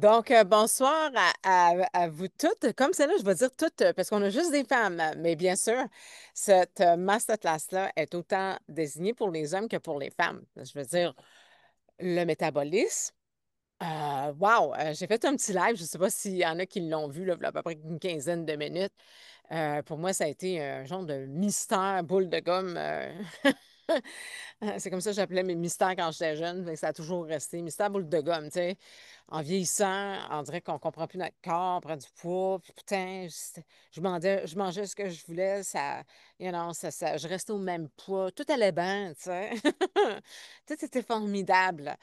Donc, bonsoir à vous toutes. Comme c'est là, je vais dire toutes parce qu'on a juste des femmes. Mais bien sûr, cette masterclass-là est autant désignée pour les hommes que pour les femmes. Je veux dire, le métabolisme. Wow! J'ai fait un petit live. Je ne sais pas s'il y en a qui l'ont vu, là, il y a à peu près une quinzaine de minutes. Pour moi, ça a été un genre de mystère boule de gomme. C'est comme ça que j'appelais mes mystères quand j'étais jeune. Fait que ça a toujours resté. Mystère boule de gomme, tu sais. En vieillissant, on dirait qu'on comprend plus notre corps, on prend du poids. Puis putain, je mangeais ce que je voulais. Ça, je restais au même poids. Tout allait bien, tu sais. Tout était formidable.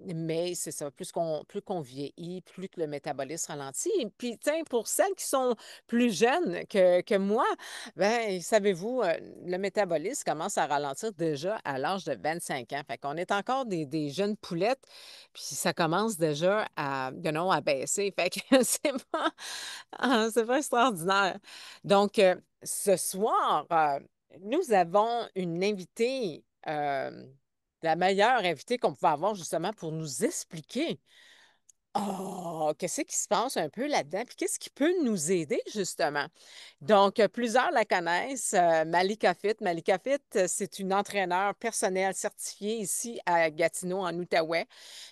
Mais c'est ça, plus qu'on vieillit, plus que le métabolisme ralentit. Et puis, tiens, pour celles qui sont plus jeunes que moi, ben, savez-vous, le métabolisme commence à ralentir déjà à l'âge de 25 ans. Fait qu'on est encore des jeunes poulettes, puis ça commence déjà à baisser. Fait que c'est pas extraordinaire. Donc, ce soir, nous avons une invitée. La meilleure invitée qu'on pouvait avoir justement pour nous expliquer qu'est-ce qui se passe un peu là-dedans, puis qu'est-ce qui peut nous aider justement. Donc, plusieurs la connaissent, Malika Fit. Malika Fit, c'est une entraîneur personnelle certifiée ici à Gatineau, en Outaouais.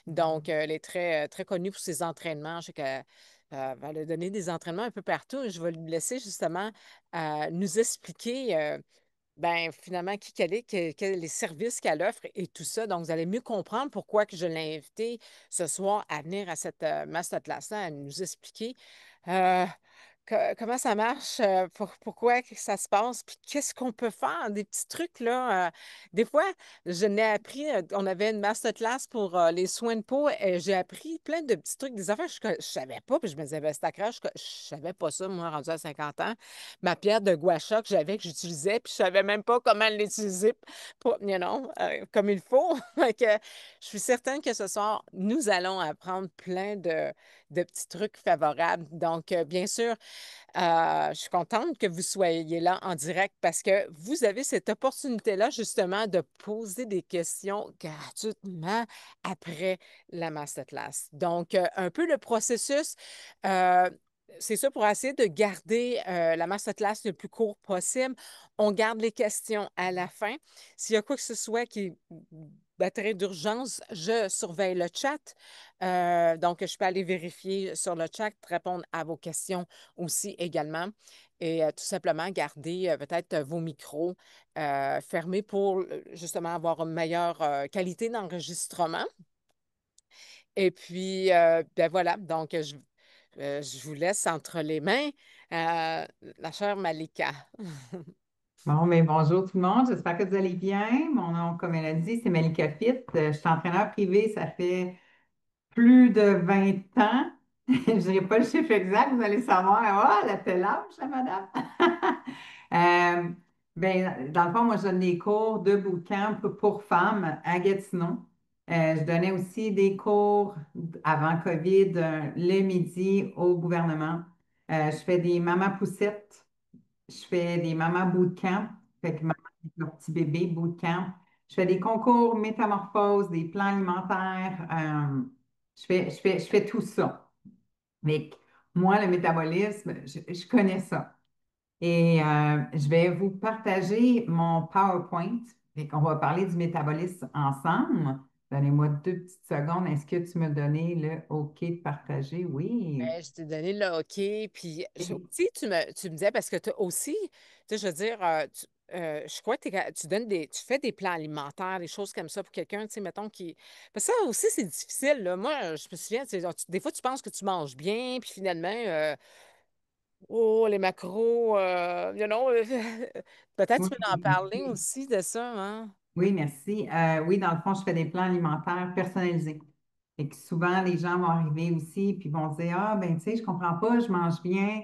Donc, elle est très, très connue pour ses entraînements. Je sais qu'elle elle a donné des entraînements un peu partout. Je vais lui laisser justement nous expliquer. Ben, finalement, qui qu'elle est, les services qu'elle offre et tout ça. Donc, vous allez mieux comprendre pourquoi que je l'ai invitée ce soir à venir à cette masterclass-là, à nous expliquer euh, comment ça marche, pourquoi que ça se passe, puis qu'est-ce qu'on peut faire, des petits trucs, là. Des fois, je n'ai appris, on avait une masterclass pour les soins de peau et j'ai appris plein de petits trucs, des affaires que je savais pas, puis je me disais, ben, c'est à crache, je savais pas ça, moi, rendu à 50 ans. Ma pierre de gua sha que j'avais, que j'utilisais, puis je savais même pas comment l'utiliser comme il faut. Fait que je suis certaine que ce soir, nous allons apprendre plein de petits trucs favorables. Donc, bien sûr, je suis contente que vous soyez là en direct parce que vous avez cette opportunité-là justement de poser des questions gratuitement après la masterclass. Donc, un peu le processus, euh, c'est ça pour essayer de garder la masterclass le plus court possible. On garde les questions à la fin. S'il y a quoi que ce soit qui battrait d'urgence, je surveille le chat. Donc, je peux aller vérifier sur le chat, répondre à vos questions aussi également. Et tout simplement garder peut-être vos micros fermés pour justement avoir une meilleure qualité d'enregistrement. Et puis, ben voilà, donc je vous laisse entre les mains, la chère Malika. Bon, mais bonjour tout le monde, j'espère que vous allez bien. Mon nom, comme elle a dit, c'est Malika Fit. Je suis entraîneur privé, ça fait plus de 20 ans. Je ne dirai pas le chiffre exact, vous allez savoir. Ah, elle a tel âge, la madame. Euh, dans le fond, moi, je donne des cours de bootcamp pour femmes à Gatineau. Je donnais aussi des cours avant COVID, le midi au gouvernement. Je fais des mamans poussettes. Je fais des mamans bootcamp, fait que maman avec leur petit bébé bootcamp. Je fais des concours métamorphose, des plans alimentaires. Je fais tout ça. Mais moi, le métabolisme, je connais ça. Et je vais vous partager mon PowerPoint. Et qu'on va parler du métabolisme ensemble. Donnez-moi 2 petites secondes. Est-ce que tu me donnais le OK de partager? Oui. Je t'ai donné le OK. Puis aussi, tu me disais, parce que tu aussi, tu sais, je veux dire, je crois que tu fais des plans alimentaires, des choses comme ça pour quelqu'un, tu sais, mettons, qui. Parce que ça aussi, c'est difficile, là. Moi, je me souviens, tu sais, des fois, tu penses que tu manges bien, puis finalement, oh, les macros, peut-être tu Oui, peux en parler oui. aussi de ça, hein? Oui, merci. Oui, dans le fond, je fais des plans alimentaires personnalisés. Et que souvent, les gens vont arriver aussi puis vont dire, ah, ben, tu sais, je comprends pas, je mange bien.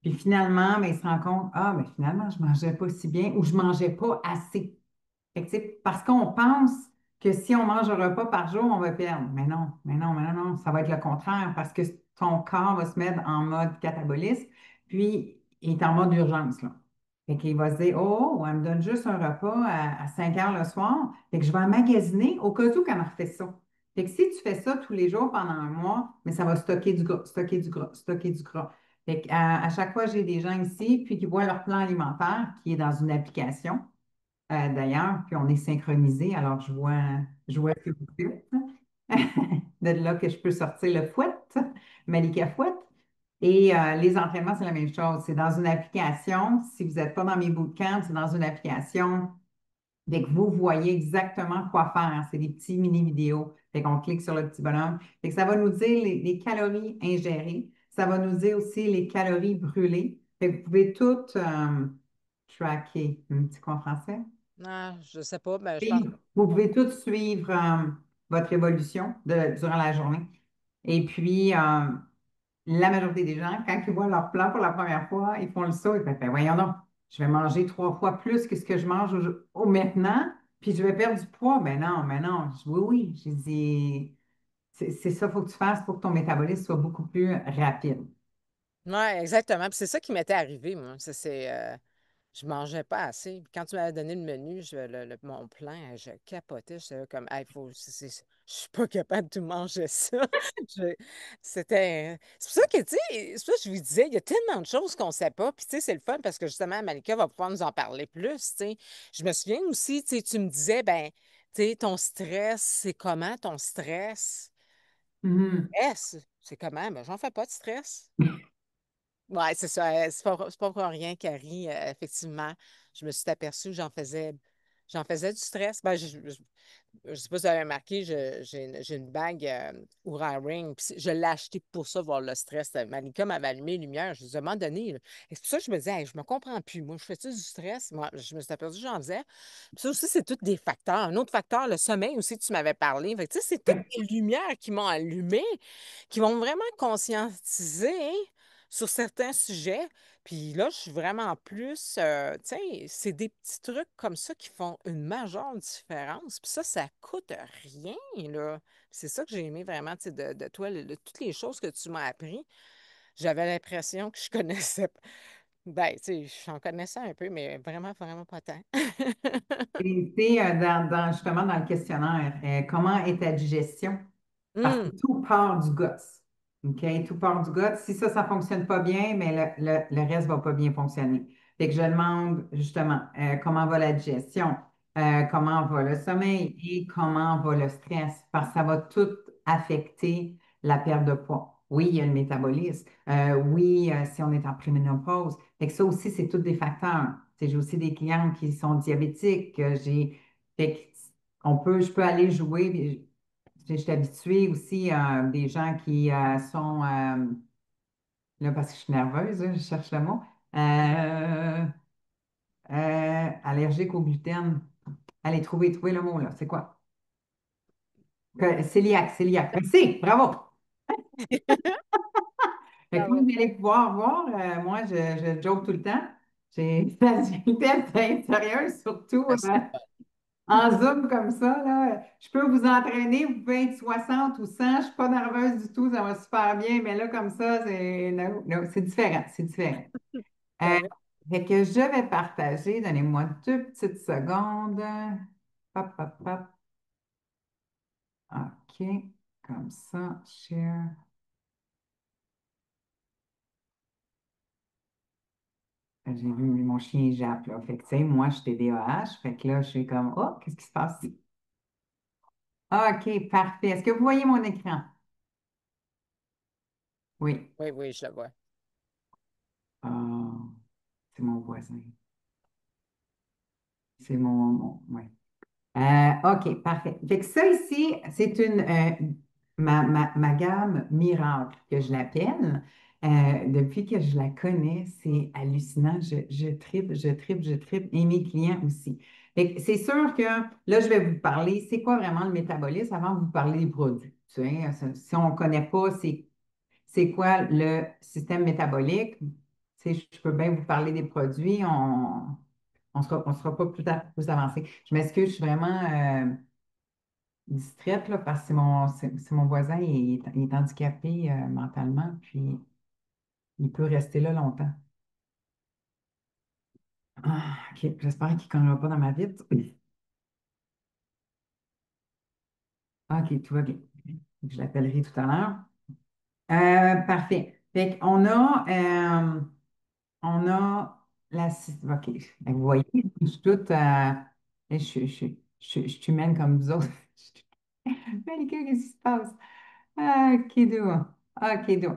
Puis finalement, ben, ils se rendent compte, ah, ben, finalement, je mangeais pas si bien ou je mangeais pas assez. Fait que, tu sais, parce qu'on pense que si on mange un repas par jour, on va perdre. Mais non, mais non, mais non, non, ça va être le contraire parce que ton corps va se mettre en mode catabolisme, puis il est en mode urgence, là. Fait qu'il va se dire, oh, elle me donne juste un repas à 5 heures le soir. Fait que je vais emmagasiner au cas où qu'elle me refait ça. Fait que si tu fais ça tous les jours pendant un mois, mais ça va stocker du gras, stocker du gras, stocker du gras. Fait à chaque fois, j'ai des gens ici, puis qui voient leur plan alimentaire qui est dans une application, d'ailleurs, puis on est synchronisé, alors je vois ce que vous faites. De là que je peux sortir le fouet, Malika Fouette. Et les entraînements, c'est la même chose. C'est dans une application. Si vous n'êtes pas dans mes bootcamps, c'est dans une application. Fait que vous voyez exactement quoi faire. C'est des petits mini-vidéos. Fait qu'on clique sur le petit bonhomme. Fait que ça va nous dire les calories ingérées. Ça va nous dire aussi les calories brûlées. Fait que vous pouvez tout tracker. Un petit quoi en français? Ah, je sais pas, mais je pense. Oui, vous pouvez tout suivre votre évolution durant la journée. Et puis, la majorité des gens, quand ils voient leur plan pour la première fois, ils font le saut et ils font, ben, voyons donc, je vais manger 3 fois plus que ce que je mange maintenant, puis je vais perdre du poids. Mais non. Je dis, oui, oui. J'ai dit, c'est ça qu'il faut que tu fasses pour que ton métabolisme soit beaucoup plus rapide. Oui, exactement. Puis c'est ça qui m'était arrivé, moi. Je mangeais pas assez. Puis quand tu m'avais donné le menu, mon plan, je capotais. J'étais comme, hey, je suis pas capable de tout manger ça. Je- C'est pour ça que, tu sais, c'est pour ça que je lui disais, il y a tellement de choses qu'on sait pas. Puis, tu sais, c'est le fun parce que justement, Malika va pouvoir nous en parler plus, tu sais. Je me souviens aussi, tu sais, tu me disais, ben, tu sais, ton stress, c'est comment ton stress? Mhm. C'est comment? Ben, j'en fais pas de stress. Oui, c'est ça. C'est pas pour rien, Carrie. Effectivement, je me suis aperçue que j'en faisais du stress. Ben, je sais pas si vous avez remarqué, j'ai une bague Oura Ring. Puis je l'ai achetée pour ça, voir le stress. Malika m'avait allumé les lumières. Je lui ai dit, à un moment donné, là, et c'est pour ça que je me disais, hey, je me comprends plus. Moi, je fais-tu du stress? Moi, je me suis aperçue que j'en faisais. Puis ça aussi, c'est tous des facteurs. Un autre facteur, le sommeil aussi, tu m'avais parlé. Fait que, tu sais, c'est toutes les lumières qui m'ont allumé, qui m'ont vraiment conscientisé sur certains sujets. Puis là, je suis vraiment plus, tu sais, c'est des petits trucs comme ça qui font une majeure différence. Puis ça coûte rien, là. C'est ça que j'ai aimé vraiment, tu sais, de toi, toutes les choses que tu m'as appris. J'avais l'impression que je connaissais, ben, tu sais, j'en connaissais un peu, mais vraiment, vraiment pas tant. Et tu sais, justement dans le questionnaire, comment est ta digestion? Parce que Hum, tout part du gosse. OK? Tout part du gosse. Si ça ne fonctionne pas bien, mais le reste ne va pas bien fonctionner. Fait que je demande justement comment va la digestion, comment va le sommeil et comment va le stress, parce que ça va tout affecter la perte de poids. Oui, il y a le métabolisme. Oui, si on est en préménopause. Fait que ça aussi, c'est tous des facteurs. Tu sais, j'ai aussi des clientes qui sont diabétiques. Fait que je peux aller jouer. Je suis habituée aussi à des gens qui sont, là parce que je suis nerveuse, là, je cherche le mot, euh, allergiques au gluten. Allez, trouvez le mot, là. C'est quoi? Cœliaque. Merci, bravo. Fait que vous bravo. allez pouvoir voir, moi, je joke tout le temps. J'ai une facilité à être sérieuse, surtout Ben, c'est en Zoom comme ça, là, je peux vous entraîner, vous pouvez être 60 ou 100, je ne suis pas nerveuse du tout, ça va super bien, mais là, comme ça, c'est différent, c'est différent. Euh, correct. fait que je vais partager, donnez-moi 2 petites secondes. Hop, hop, hop. OK, comme ça, share. J'ai vu mon chien jappe, là. Fait que, tu sais, moi, je suis TDAH, fait que là, je suis comme, oh, qu'est-ce qui se passe? OK, parfait. Est-ce que vous voyez mon écran? Oui. Oui, oui, je le vois. Ah, c'est mon voisin. C'est ouais. OK, parfait. Fait que ça ici, c'est ma gamme miracle que je l'appelle. Depuis que je la connais, c'est hallucinant. Je tripe, je tripe, je tripe. Et mes clients aussi. Fait que c'est sûr que là, je vais vous parler, c'est quoi vraiment le métabolisme avant de vous parler des produits. Tu sais, si on ne connaît pas c'est quoi le système métabolique, tu sais, je peux bien vous parler des produits. On sera pas plus avancé. Je m'excuse, je suis vraiment distraite là, parce que c'est mon voisin, il est handicapé mentalement, puis il peut rester là longtemps. Ah, OK, j'espère qu'il ne cognera pas dans ma vitre. OK, tout va bien. Je l'appellerai tout à l'heure. Parfait. Fait qu'on on a OK. Vous voyez, je suis toute. Je suis humaine comme vous autres. Malika, qu'est-ce qui se passe? Ah, kiddo. Ah, kiddo.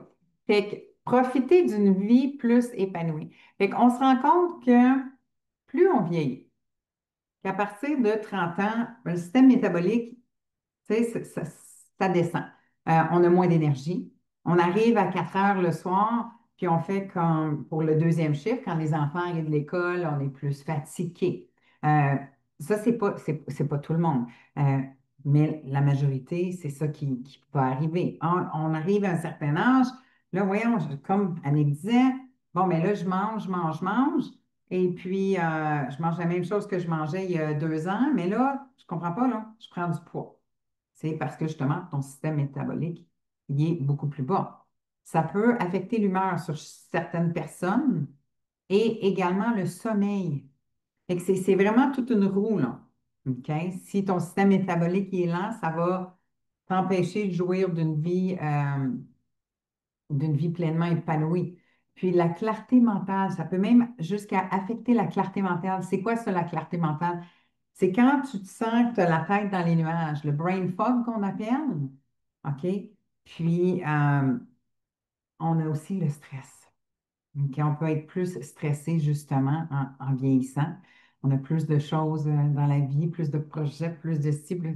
Fait que profiter d'une vie plus épanouie. Fait qu'on se rend compte que plus on vieillit, qu'à partir de 30 ans, le système métabolique, tu sais, ça descend. On a moins d'énergie. On arrive à 4 heures le soir, puis on fait comme pour le deuxième chiffre, quand les enfants arrivent de l'école, on est plus fatigué. Euh, Ça, c'est pas tout le monde. Euh, mais la majorité, c'est ça qui va arriver. On arrive à un certain âge, là, voyons, comme Annick disait, bon, mais là, je mange, je mange, je mange. Et puis, je mange la même chose que je mangeais il y a 2 ans, mais là, je comprends pas, là, je prends du poids. C'est parce que justement, ton système métabolique, il est beaucoup plus bas. Ça peut affecter l'humeur sur certaines personnes et également le sommeil. Fait que c'est vraiment toute une roue, là. OK? Si ton système métabolique est lent, ça va t'empêcher de jouir d'une vie pleinement épanouie. Puis la clarté mentale, ça peut même jusqu'à affecter la clarté mentale. C'est quoi ça, la clarté mentale? C'est quand tu te sens que tu as la tête dans les nuages, le brain fog qu'on appelle. OK? Puis, on a aussi le stress. OK? On peut être plus stressé justement en vieillissant. On a plus de choses dans la vie, plus de projets, plus de cibles.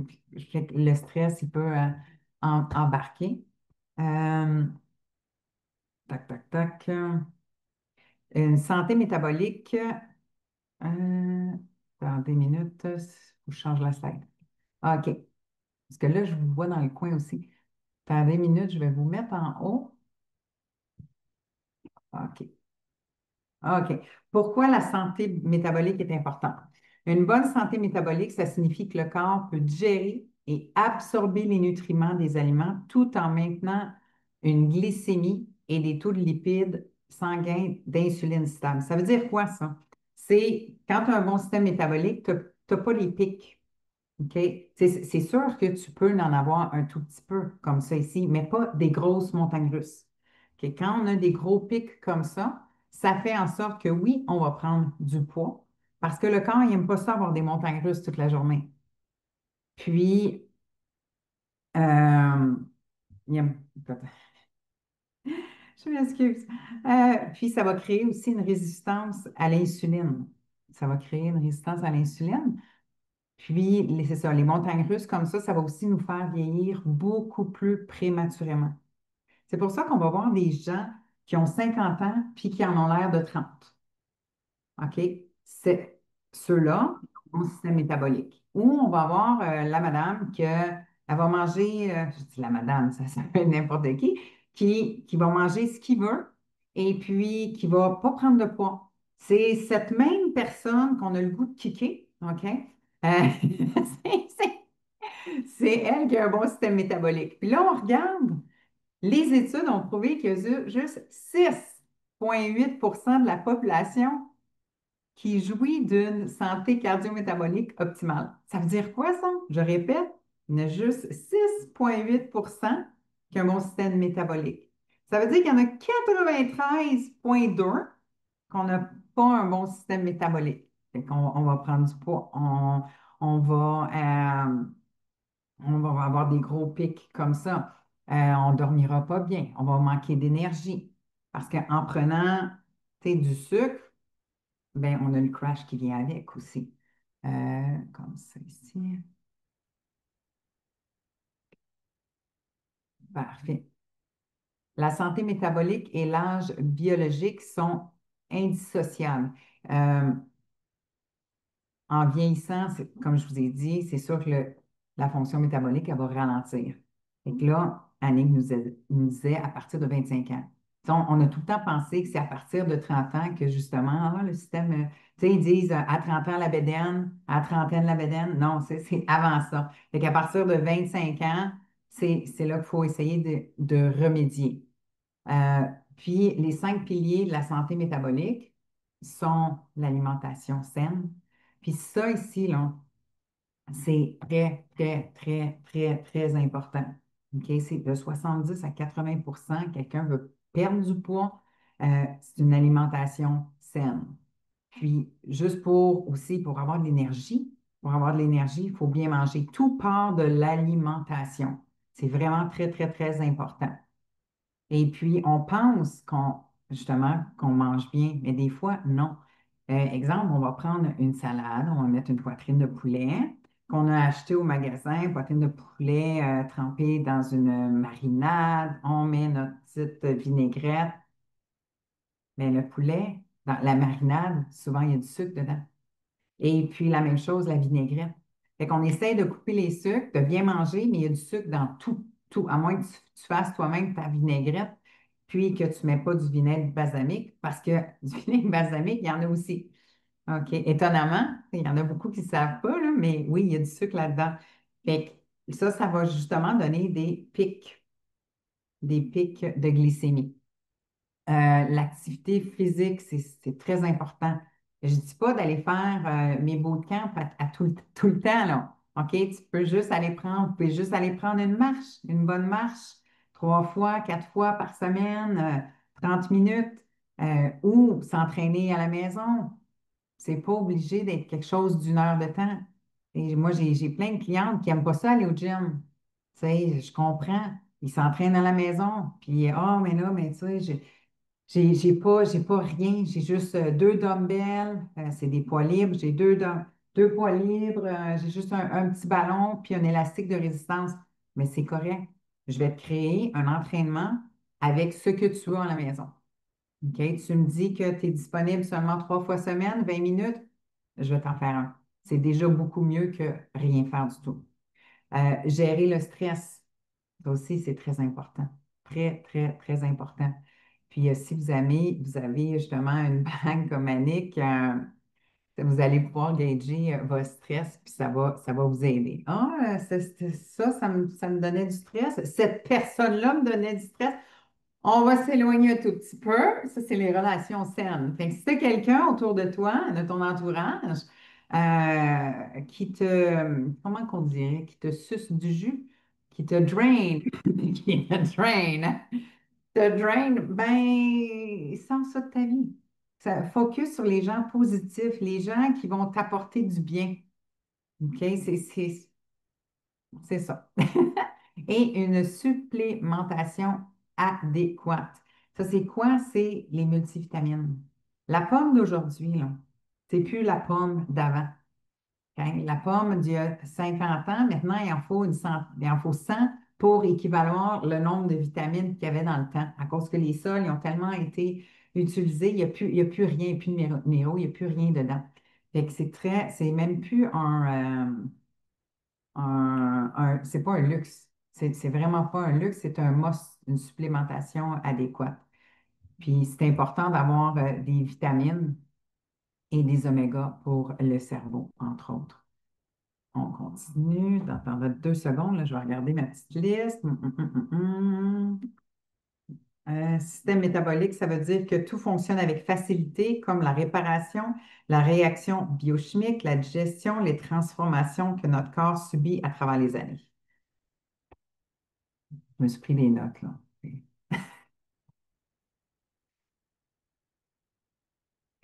Fait que le stress, il peut embarquer. Euh, Tac, tac, tac. Une santé métabolique. Dans des minutes, faut que je change la slide. Ah, OK. Parce que là, je vous vois dans le coin aussi. Dans des minutes, je vais vous mettre en haut. OK. OK. Pourquoi la santé métabolique est importante? Une bonne santé métabolique, ça signifie que le corps peut digérer et absorber les nutriments des aliments tout en maintenant une glycémie et des taux de lipides sanguins d'insuline stable. Ça veut dire quoi, ça? C'est quand tu as un bon système métabolique, tu n'as pas les pics. OK? C'est sûr que tu peux en avoir un tout petit peu comme ça ici, mais pas des grosses montagnes russes. OK? Quand on a des gros pics comme ça fait en sorte que oui, on va prendre du poids parce que le corps, il n'aime pas ça avoir des montagnes russes toute la journée. Puis, il aime- je m'excuse. Puis, ça va créer aussi une résistance à l'insuline. Ça va créer une résistance à l'insuline. Puis, c'est ça, les montagnes russes comme ça va aussi nous faire vieillir beaucoup plus prématurément. C'est pour ça qu'on va voir des gens qui ont 50 ans puis qui en ont l'air de 30. OK? C'est ceux-là, ont un système métabolique. Ou on va avoir la madame elle va manger, je dis la madame, ça peut être n'importe qui va manger ce qu'il veut et puis qui ne va pas prendre de poids. C'est cette même personne qu'on a le goût de kicker, OK? C'est c'est elle qui a un bon système métabolique. Puis là, on regarde, les études ont prouvé qu'il y a juste 6,8 de la population qui jouit d'une santé cardio-métabolique optimale. Ça veut dire quoi, ça? Je répète, il y en a juste 6,8 qui ont un bon système métabolique. Ça veut dire qu'il y en a 93,2 qu'on n'a pas un bon système métabolique. Fait qu'on on va prendre du poids, on va, on va avoir des gros pics comme ça. On ne dormira pas bien, on va manquer d'énergie. Parce qu'en prenant, tu sais, du sucre, ben, on a le crash qui vient avec aussi. Comme ça ici. Parfait. La santé métabolique et l'âge biologique sont indissociables. Euh, En vieillissant, comme je vous ai dit, c'est sûr que la fonction métabolique, elle va ralentir. Et que là, Annick nous disait à partir de 25 ans. On a tout le temps pensé que c'est à partir de 30 ans que justement, le système, tu sais, ils disent à 30 ans la bédaine, à 30 ans la bédaine. Non, c'est avant ça. Fait qu'à partir de 25 ans, c'est là qu'il faut essayer de remédier. Euh, Puis les 5 piliers de la santé métabolique sont l'alimentation saine. Puis ça ici, là, C'est très, très, très, très, très important. OK? C'est de 70 à 80. Quelqu'un veut perdre du poids, c'est une alimentation saine. Puis, juste pour aussi, pour avoir de l'énergie, il faut bien manger. Tout part de l'alimentation. C'est vraiment très, très, très important. Et puis, on pense justement, qu'on mange bien, mais des fois, non. Exemple, on va prendre une salade, on va mettre une poitrine de poulet qu'on a acheté au magasin, poitrine de poulet trempée dans une marinade, on met notre petite vinaigrette, mais le poulet, dans la marinade, souvent, il y a du sucre dedans. Et puis, la même chose, la vinaigrette. Fait qu'on essaye de couper les sucres, de bien manger, mais il y a du sucre dans tout, tout, à moins que tu fasses toi-même ta vinaigrette, puis que tu ne mets pas du vinaigre balsamique, parce que du vinaigre balsamique, il y en a aussi. OK. Étonnamment, il y en a beaucoup qui ne savent pas, là, mais oui, il y a du sucre là-dedans. Fait que ça va justement donner des pics de glycémie. L'activité physique, c'est très important. Je ne dis pas d'aller faire mes bootcamps à tout le temps, là. OK? Vous pouvez juste aller prendre une marche, une bonne marche, 3 fois, 4 fois par semaine, 30 minutes, ou s'entraîner à la maison. C'est pas obligé d'être quelque chose d'une heure de temps. Et moi, j'ai plein de clientes qui n'aiment pas ça aller au gym. Tu sais, je comprends. Ils s'entraînent à la maison. Puis, mais là, mais tu sais, j'ai pas rien. J'ai juste 2 dumbbells, c'est des poids libres. J'ai deux poids libres, j'ai juste un petit ballon puis un élastique de résistance. Mais c'est correct. Je vais te créer un entraînement avec ce que tu as à la maison. OK? Tu me dis que tu es disponible seulement 3 fois semaine, 20 minutes, je vais t'en faire un. C'est déjà beaucoup mieux que rien faire du tout. Gérer le stress, ça aussi, c'est très important. Très, très, très important. Puis, si vous avez justement une bague comme Annick, vous allez pouvoir gager votre stress, puis ça va vous aider. Ah, ça me donnait du stress. Cette personne-là me donnait du stress. On va s'éloigner un tout petit peu. Ça, c'est les relations saines. Fait que si tu as quelqu'un autour de toi, de ton entourage, qui comment qu'on dirait, qui te suce du jus, qui te drain, ben, sors ça de ta vie. Focus sur les gens positifs, les gens qui vont t'apporter du bien. OK? C'est ça. Et une supplémentation adéquate. Ça, c'est quoi? C'est les multivitamines. La pomme d'aujourd'hui, là, c'est plus la pomme d'avant. OK? La pomme d'il y a 50 ans, maintenant, il en faut 100 pour équivaloir le nombre de vitamines qu'il y avait dans le temps. À cause que les sols, ils ont tellement été utilisés, il y a plus rien, il n'y a plus de minéraux, il n'y a plus rien dedans. Fait que c'est même plus c'est pas un luxe. C'est vraiment pas un luxe, c'est un must, une supplémentation adéquate. Puis c'est important d'avoir des vitamines et des omégas pour le cerveau, entre autres. On continue. Dans 2 secondes, là, je vais regarder ma petite liste. Système métabolique, ça veut dire que tout fonctionne avec facilité, comme la réparation, la réaction biochimique, la digestion, les transformations que notre corps subit à travers les années. Je me suis pris des notes, là.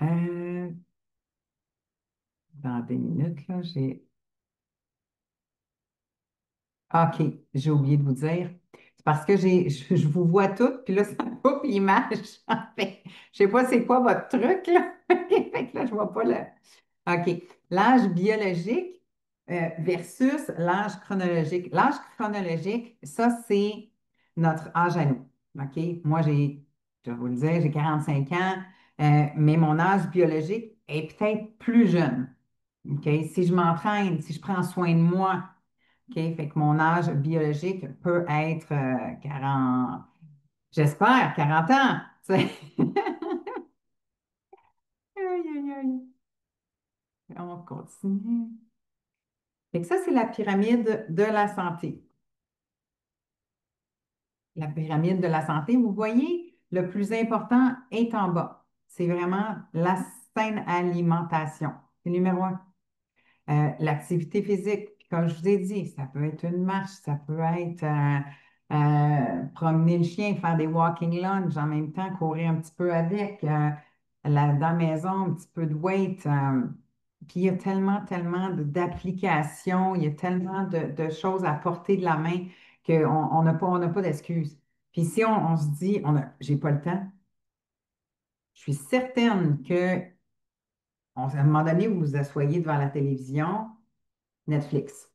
Euh, dans des minutes, là, OK, j'ai oublié de vous dire. C'est parce que je vous vois toutes, puis là, ça coupe l'image. En fait, je sais pas c'est quoi votre truc, là. Fait que là, je vois pas le. OK. L'âge biologique versus l'âge chronologique. L'âge chronologique, ça, c'est notre âge à nous. OK? Moi, je vais vous le dire, j'ai 45 ans, mais mon âge biologique est peut-être plus jeune. OK? Si je m'entraîne, si je prends soin de moi, OK? Fait que mon âge biologique peut être 40, j'espère, 40 ans. Tu sais. Aïe, aïe, aïe. On continue. Fait que ça, c'est la pyramide de la santé. La pyramide de la santé, vous voyez, le plus important est en bas. C'est vraiment la saine alimentation. C'est numéro 1. L'activité physique, puis comme je vous ai dit, ça peut être une marche, ça peut être promener le chien, faire des walking lunges, en même temps courir un petit peu avec, dans la maison, un petit peu de weight. Puis il y a tellement, tellement d'applications, il y a tellement de choses à portée de la main qu'on n'a pas d'excuses. Puis si on se dit, j'ai pas le temps, je suis certaine que à un moment donné, vous vous asseyez devant la télévision, Netflix.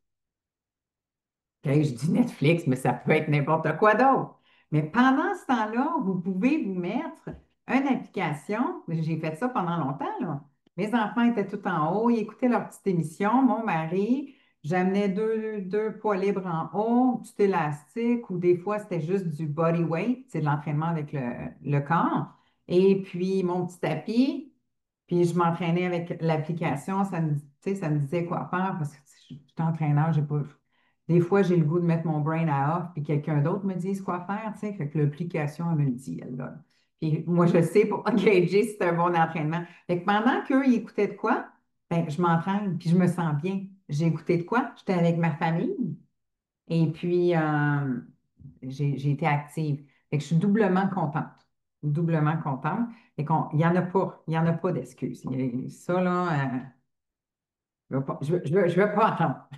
OK, je dis Netflix, mais ça peut être n'importe quoi d'autre. Mais pendant ce temps-là, vous pouvez vous mettre une application. J'ai fait ça pendant longtemps, là. Mes enfants étaient tout en haut, ils écoutaient leur petite émission. Mon mari, j'amenais deux poids libres en haut, petit élastique, ou des fois, c'était juste du body weight, c'est de l'entraînement avec le corps. Et puis, mon petit tapis, puis je m'entraînais avec l'application. Tu sais, ça me disait quoi faire parce que je suis entraîneur, j'ai pas. Des fois, j'ai le goût de mettre mon brain à off, puis quelqu'un d'autre me dise quoi faire, tu sais. Fait que l'application, elle me le dit, elle, là. Puis moi, je sais pour gager si c'est un bon entraînement. Fait que pendant qu'eux, ils écoutaient de quoi, ben, je m'entraîne, puis je me sens bien. J'ai écouté de quoi? J'étais avec ma famille, et puis j'ai été active. Fait que je suis doublement contente. Doublement contente. Il n'y en a pas. Il n'y en a pas d'excuses. Ça, là, je veux pas attendre.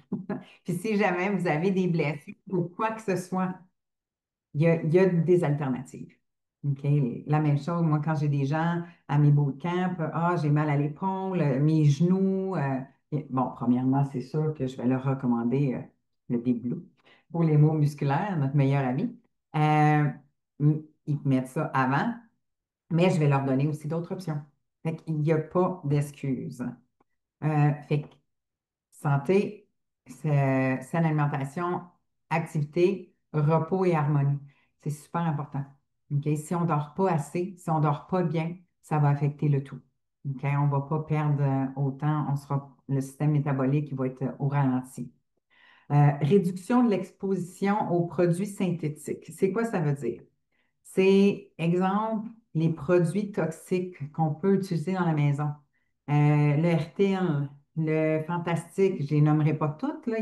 Puis si jamais vous avez des blessures ou quoi que ce soit, il y a des alternatives. OK? La même chose, moi, quand j'ai des gens à mes bootcamps, j'ai mal à l'épaule, mes genoux. Bon, premièrement, c'est sûr que je vais leur recommander le Big Blue pour les maux musculaires, notre meilleur ami. Euh, Ils mettent ça avant, mais je vais leur donner aussi d'autres options. Fait qu'il n'y a pas d'excuses. Fait que santé, saine alimentation, activité, repos et harmonie. C'est super important. OK? Si on ne dort pas assez, si on ne dort pas bien, ça va affecter le tout. OK? On ne va pas perdre autant, le système métabolique va être au ralenti. Réduction de l'exposition aux produits synthétiques. C'est quoi ça veut dire? C'est, exemple, les produits toxiques qu'on peut utiliser dans la maison. Le RTL, le Fantastique, je ne les nommerai pas toutes, là,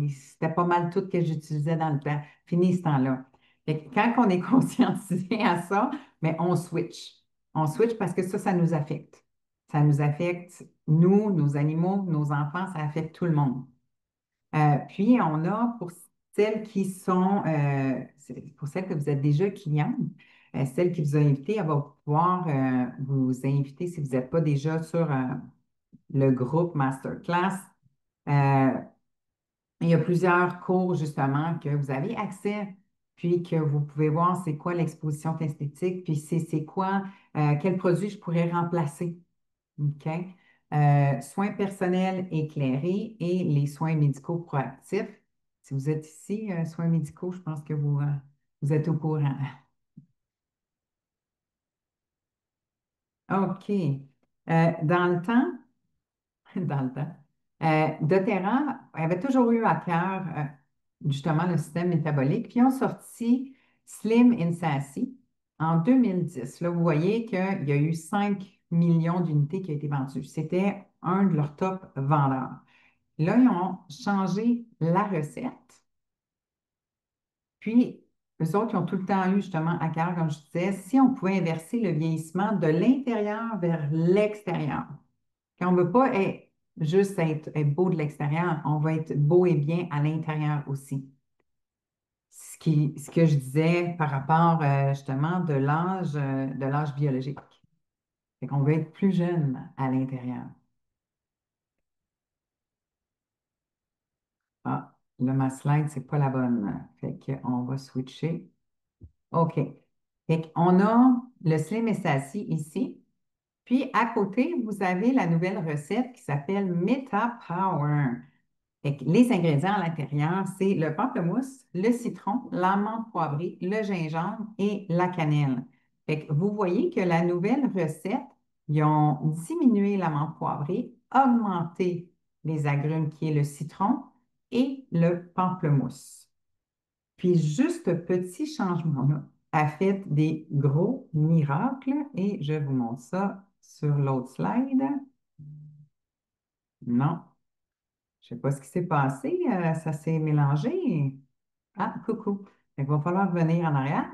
c'était pas mal tout que j'utilisais dans le temps. Fini ce temps-là. Fait que quand on est conscientisé à ça, mais on switch. On switch parce que ça nous affecte. Ça nous affecte, nous, nos animaux, nos enfants, ça affecte tout le monde. Puis, on a pour celles qui sont, pour celles que vous êtes déjà clientes, celle qui vous a invité, elle va pouvoir vous inviter si vous n'êtes pas déjà sur le groupe Masterclass. Euh, il y a plusieurs cours justement que vous avez accès, puis que vous pouvez voir c'est quoi l'exposition esthétique, puis c'est quoi, quel produit je pourrais remplacer. OK? Soins personnels éclairés et les soins médicaux proactifs. Si vous êtes ici, soins médicaux, je pense que vous êtes au courant. OK. Dans le temps, dans le temps, doTERRA avait toujours eu à cœur justement le système métabolique, puis ils ont sorti Slim and Sassy en 2010. Là, vous voyez qu'il y a eu 5 millions d'unités qui ont été vendues. C'était un de leurs top vendeurs. Là, ils ont changé la recette. Puis, eux autres, ils ont tout le temps eu justement à cœur, comme je disais, si on pouvait inverser le vieillissement de l'intérieur vers l'extérieur. Quand on ne veut pas juste être beau de l'extérieur, on va être beau et bien à l'intérieur aussi. Ce que je disais par rapport justement de l'âge biologique. C'est qu'on veut être plus jeune à l'intérieur. Ah, là, ma slide, c'est pas la bonne. Fait qu'on va switcher. OK. Fait qu'on a le Slim et Sassy ici. Puis à côté, vous avez la nouvelle recette qui s'appelle Meta Power. Fait que les ingrédients à l'intérieur, c'est le pamplemousse, le citron, l'amande poivrée, le gingembre et la cannelle. Fait que vous voyez que la nouvelle recette, ils ont diminué l'amande poivrée, augmenté les agrumes qui est le citron et le pamplemousse. Puis juste ce petit changement-là a fait des gros miracles et je vous montre ça sur l'autre slide. Non. Je sais pas ce qui s'est passé, ça s'est mélangé. Ah, coucou. Il va falloir revenir en arrière.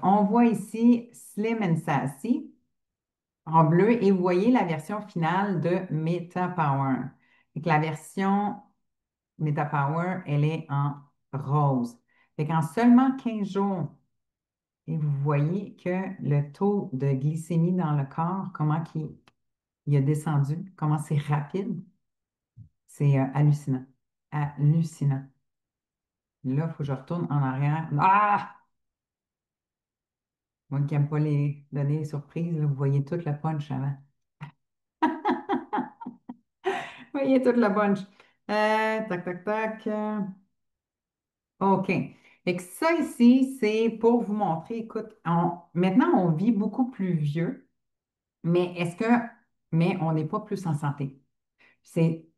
On voit ici Slim and Sassy en bleu et vous voyez la version finale de Meta Power. La version Meta Power, elle est en rose. En seulement 15 jours, et vous voyez que le taux de glycémie dans le corps, comment il a descendu, comment c'est rapide, c'est hallucinant. Hallucinant. Là, il faut que je retourne en arrière. Ah! Moi qui n'aime pas les donner les surprises, là, vous voyez toute la punch avant. Vous voyez toute la punch. Tac, tac, tac. OK. Ça ici, c'est pour vous montrer, écoute, maintenant on vit beaucoup plus vieux, mais mais on n'est pas plus en santé.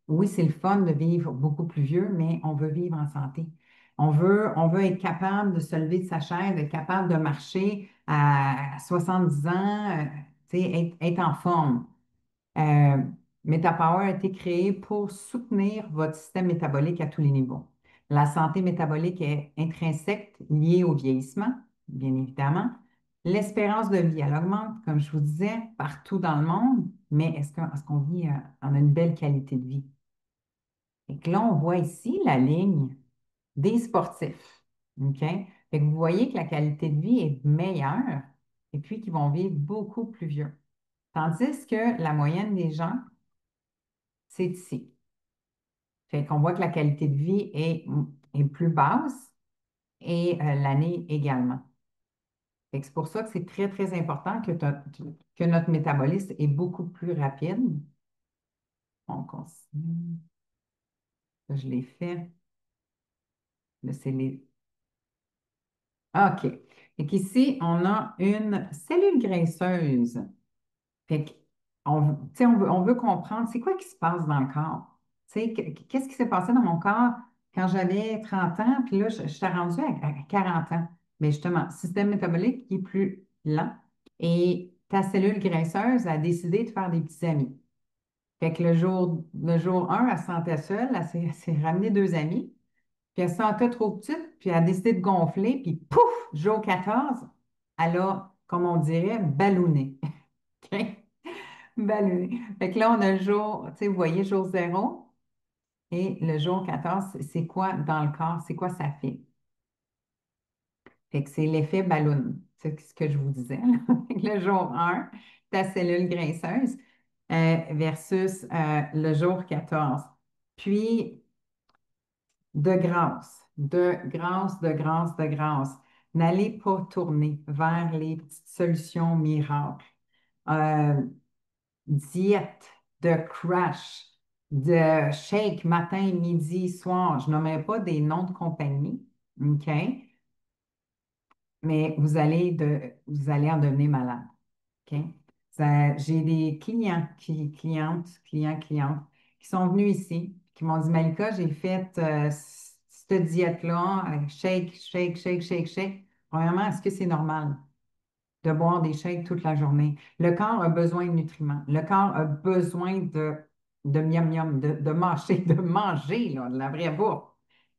Oui, c'est le fun de vivre beaucoup plus vieux, mais on veut vivre en santé. On veut être capable de se lever de sa chaise, être capable de marcher à 70 ans, tu sais, être en forme. Euh, MetaPower a été créé pour soutenir votre système métabolique à tous les niveaux. La santé métabolique est intrinsèque liée au vieillissement, bien évidemment. L'espérance de vie, elle augmente, comme je vous disais, partout dans le monde, mais est-ce qu'on vit, on a une belle qualité de vie? Et que là, on voit ici la ligne des sportifs. OK? Vous voyez que la qualité de vie est meilleure et puis qu'ils vont vivre beaucoup plus vieux. Tandis que la moyenne des gens, c'est ici. Fait qu'on voit que la qualité de vie est plus basse et l'année également. C'est pour ça que c'est très, très important que notre métabolisme est beaucoup plus rapide. On continue. Ça, je l'ai fait. Là, c'est les... OK. Et qu'ici, on a une cellule graisseuse. Fait tu sais, on veut comprendre c'est quoi qui se passe dans le corps. Tu sais, qu'est-ce qui s'est passé dans mon corps quand j'avais 30 ans, puis là, je suis rendue à 40 ans. Mais justement, système métabolique qui est plus lent et ta cellule graisseuse a décidé de faire des petits amis. Fait que le jour 1, elle se sentait seule, elle s'est ramenée deux amis, puis elle se sentait trop petite, puis elle a décidé de gonfler, puis pouf, jour 14, elle a, comme on dirait, ballonné. OK? Ballonné. Fait que là, on a le jour, tu sais, vous voyez, jour 0 et le jour 14, c'est quoi dans le corps? C'est quoi ça fait? Fait que c'est l'effet ballon. C'est ce que je vous disais, là. Fait que le jour 1, ta cellule graisseuse versus le jour 14. Puis, de grâce, de grâce, de grâce, de grâce, n'allez pas tourner vers les petites solutions miracles. Euh, Diète, de crash, de shake matin, midi, soir. Je nommerai pas des noms de compagnie, OK? Mais vous allez en devenir malade, OK? J'ai des clientes qui sont venus ici, qui m'ont dit, Malika, j'ai fait cette diète-là, shake, shake, shake, shake, shake. Premièrement, est-ce que c'est normal de boire des shakes toute la journée? Le corps a besoin de nutriments. Le corps a besoin de miam miam, de mâcher, de manger, là, de la vraie bouffe.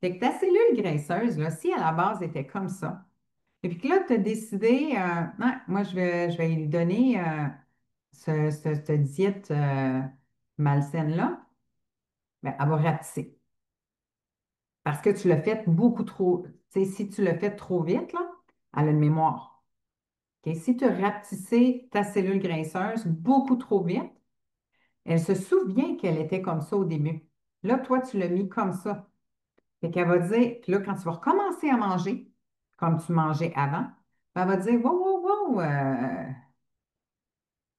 Fait que ta cellule graisseuse, là, si à la base était comme ça, et puis que là, tu as décidé, non, moi, je vais lui donner cette diète malsaine-là, ben, elle va ratisser. Parce que tu l'as fait beaucoup trop. Tu sais, si tu l'as fait trop vite, là, elle a une mémoire. OK? Si tu as rapetissé ta cellule graisseuse beaucoup trop vite, elle se souvient qu'elle était comme ça au début. Là, toi, tu l'as mis comme ça. Fait qu'elle va dire, puis là, quand tu vas recommencer à manger, comme tu mangeais avant, ben, elle va dire, wow, wow, wow,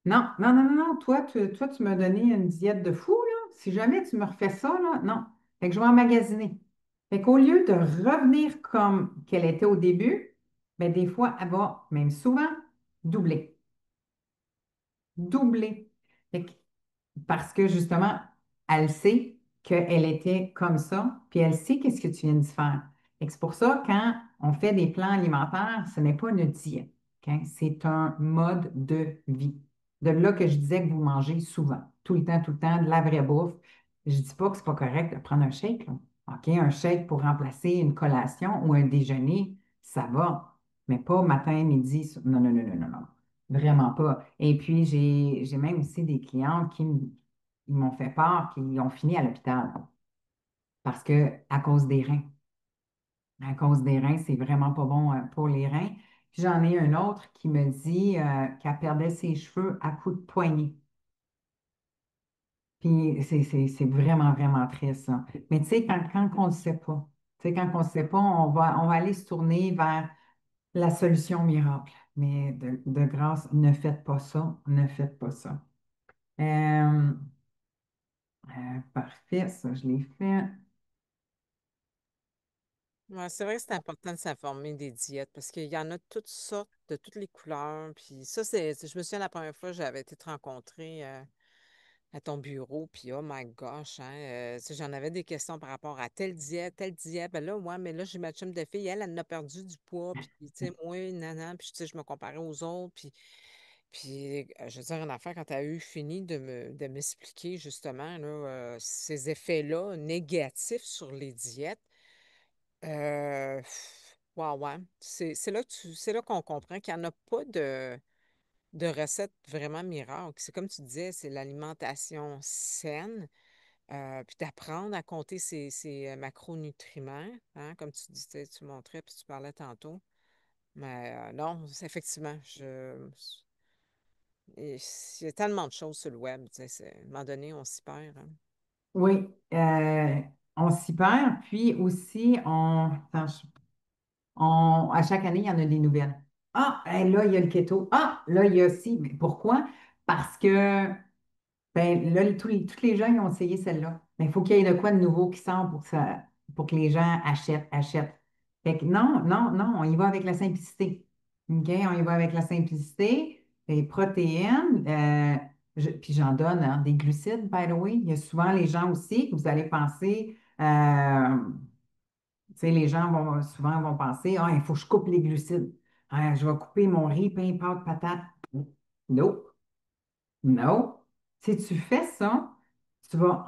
non, non, non, non, non, toi, tu m'as donné une diète de fou, là. Si jamais tu me refais ça, là, non. Fait que je vais emmagasiner. Fait qu'au lieu de revenir comme qu'elle était au début, ben, des fois, elle va, même souvent, doubler. Doubler. Fait que parce que justement, elle sait qu'elle était comme ça, puis elle sait qu'est-ce que tu viens de faire. Et c'est pour ça, quand on fait des plans alimentaires, ce n'est pas une diète, OK? C'est un mode de vie. De là que je disais que vous mangez souvent, tout le temps, de la vraie bouffe. Je dis pas que c'est pas correct de prendre un shake, là. OK, un shake pour remplacer une collation ou un déjeuner, ça va. Mais pas matin, midi. Non, non, non, non, non, non. Vraiment pas. Et puis, j'ai même aussi des clientes ils m'ont fait part qu'ils ont fini à l'hôpital parce que à cause des reins. À cause des reins, c'est vraiment pas bon pour les reins. Puis j'en ai un autre qui me dit qu'elle perdait ses cheveux à coups de poignet. Puis c'est vraiment, vraiment triste, ça. Mais tu sais, quand on ne sait pas, tu sais, quand on ne sait pas, on va aller se tourner vers la solution miracle. Mais de grâce, ne faites pas ça, ne faites pas ça. Euh, parfait, ça, je l'ai fait. Ouais, c'est vrai que c'est important de s'informer des diètes parce qu'il y en a toutes sortes, de toutes les couleurs. Puis ça, je me souviens la première fois que j'avais été te rencontrer à ton bureau, puis oh my gosh, hein, tu sais, j'en avais des questions par rapport à telle diète, telle diète. Ben là, ouais, mais là, j'ai ma chum de fille, elle en a perdu du poids, puis tu sais, moi, nanan, puis tu sais, je me comparais aux autres, puis je veux dire, une affaire, quand tu as eu fini de m'expliquer justement là, ces effets-là négatifs sur les diètes, euh, wow, ouais. C'est là qu'on comprend qu'il n'y en a pas de recette vraiment miracle. C'est comme tu disais, c'est l'alimentation saine, puis d'apprendre à compter ses macronutriments, hein, comme tu disais, tu montrais, puis tu parlais tantôt. Mais non, effectivement, il y a tellement de choses sur le web, tu sais, à un moment donné, on s'y perd, hein. Oui, on s'y perd. Puis aussi, attends, à chaque année, il y en a des nouvelles. Ah, là, il y a le keto. Ah, là, il y a aussi. Mais pourquoi? Parce que ben, là, tous les gens ils ont essayé celle-là. Mais il faut qu'il y ait de quoi de nouveau qui sort pour que les gens achètent. Fait que non, non, non, on y va avec la simplicité. OK? On y va avec la simplicité, les protéines, puis j'en donne hein, des glucides, by the way. Il y a souvent les gens aussi que vous allez penser, tu sais, les gens vont souvent vont penser, ah, il faut que je coupe les glucides. Ah, je vais couper mon riz, pain, pâte, patate. Non. Non. Si tu fais ça, tu vas,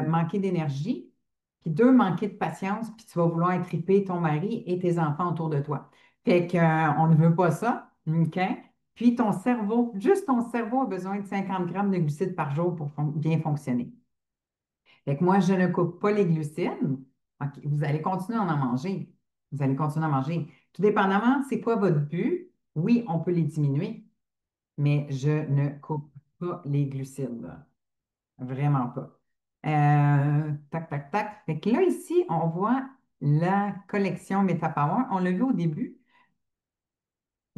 manquer d'énergie, puis deux, manquer de patience, puis tu vas vouloir étriper ton mari et tes enfants autour de toi. Fait que, on ne veut pas ça, OK? Puis ton cerveau, juste ton cerveau a besoin de 50 grammes de glucides par jour pour bien fonctionner. Fait que moi, je ne coupe pas les glucides. OK, vous allez continuer à en manger. Vous allez continuer à manger. Tout dépendamment, c'est quoi votre but? Oui, on peut les diminuer, mais je ne coupe pas les glucides. Vraiment pas. Tac, tac, tac. Fait que là, ici, on voit la collection MetaPower. On l'a vu au début.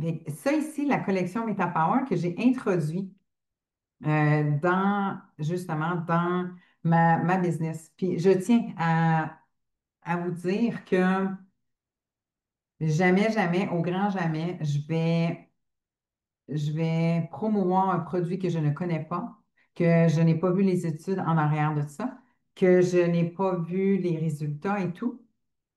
Fait que ça ici, la collection MetaPower que j'ai introduit justement, dans ma business. Puis je tiens à vous dire que jamais, jamais, au grand jamais, je vais promouvoir un produit que je ne connais pas, que je n'ai pas vu les études en arrière de ça, que je n'ai pas vu les résultats et tout.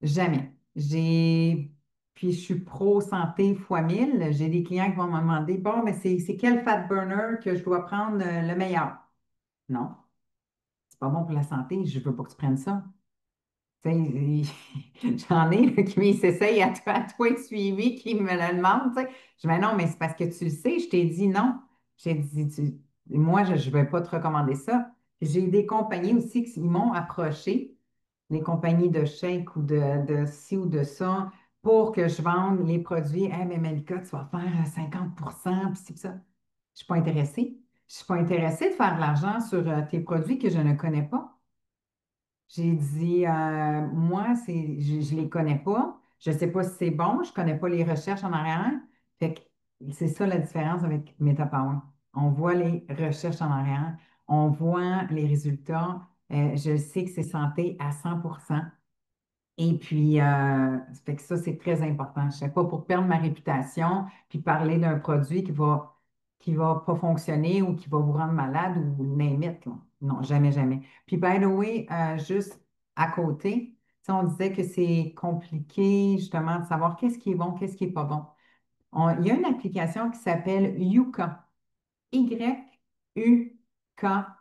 Jamais. Puis je suis pro santé fois 1000. J'ai des clients qui vont me demander, bon, mais c'est quel fat burner que je dois prendre le meilleur? Non, c'est pas bon pour la santé. Je veux pas que tu prennes ça. Tu sais, j'en ai là, qui s'essayent à toi de suivi, qui me le demandent. Tu sais. Je dis, mais non, mais c'est parce que tu le sais, je t'ai dit non. J'ai dit, moi, je ne vais pas te recommander ça. Puis j'ai des compagnies aussi qui m'ont approché, des compagnies de shake ou de ci ou de ça, pour que je vende les produits. Hey, mais Malika, tu vas faire 50%, puis c'est ça. Je ne suis pas intéressée. Je ne suis pas intéressée de faire de l'argent sur tes produits que je ne connais pas. J'ai dit, moi, je ne les connais pas. Je ne sais pas si c'est bon. Je ne connais pas les recherches en arrière. Fait que c'est ça la différence avec MetaPower. On voit les recherches en arrière. On voit les résultats. Je sais que c'est santé à 100%. Et puis, fait que ça, c'est très important. Je ne sais pas pour perdre ma réputation, puis parler d'un produit qui va pas fonctionner ou qui va vous rendre malade ou name it, là. Non, jamais, jamais. Puis, by the way, juste à côté, tu sais, on disait que c'est compliqué justement de savoir qu'est-ce qui est bon, qu'est-ce qui n'est pas bon. Il y a une application qui s'appelle Yuka. Yuka.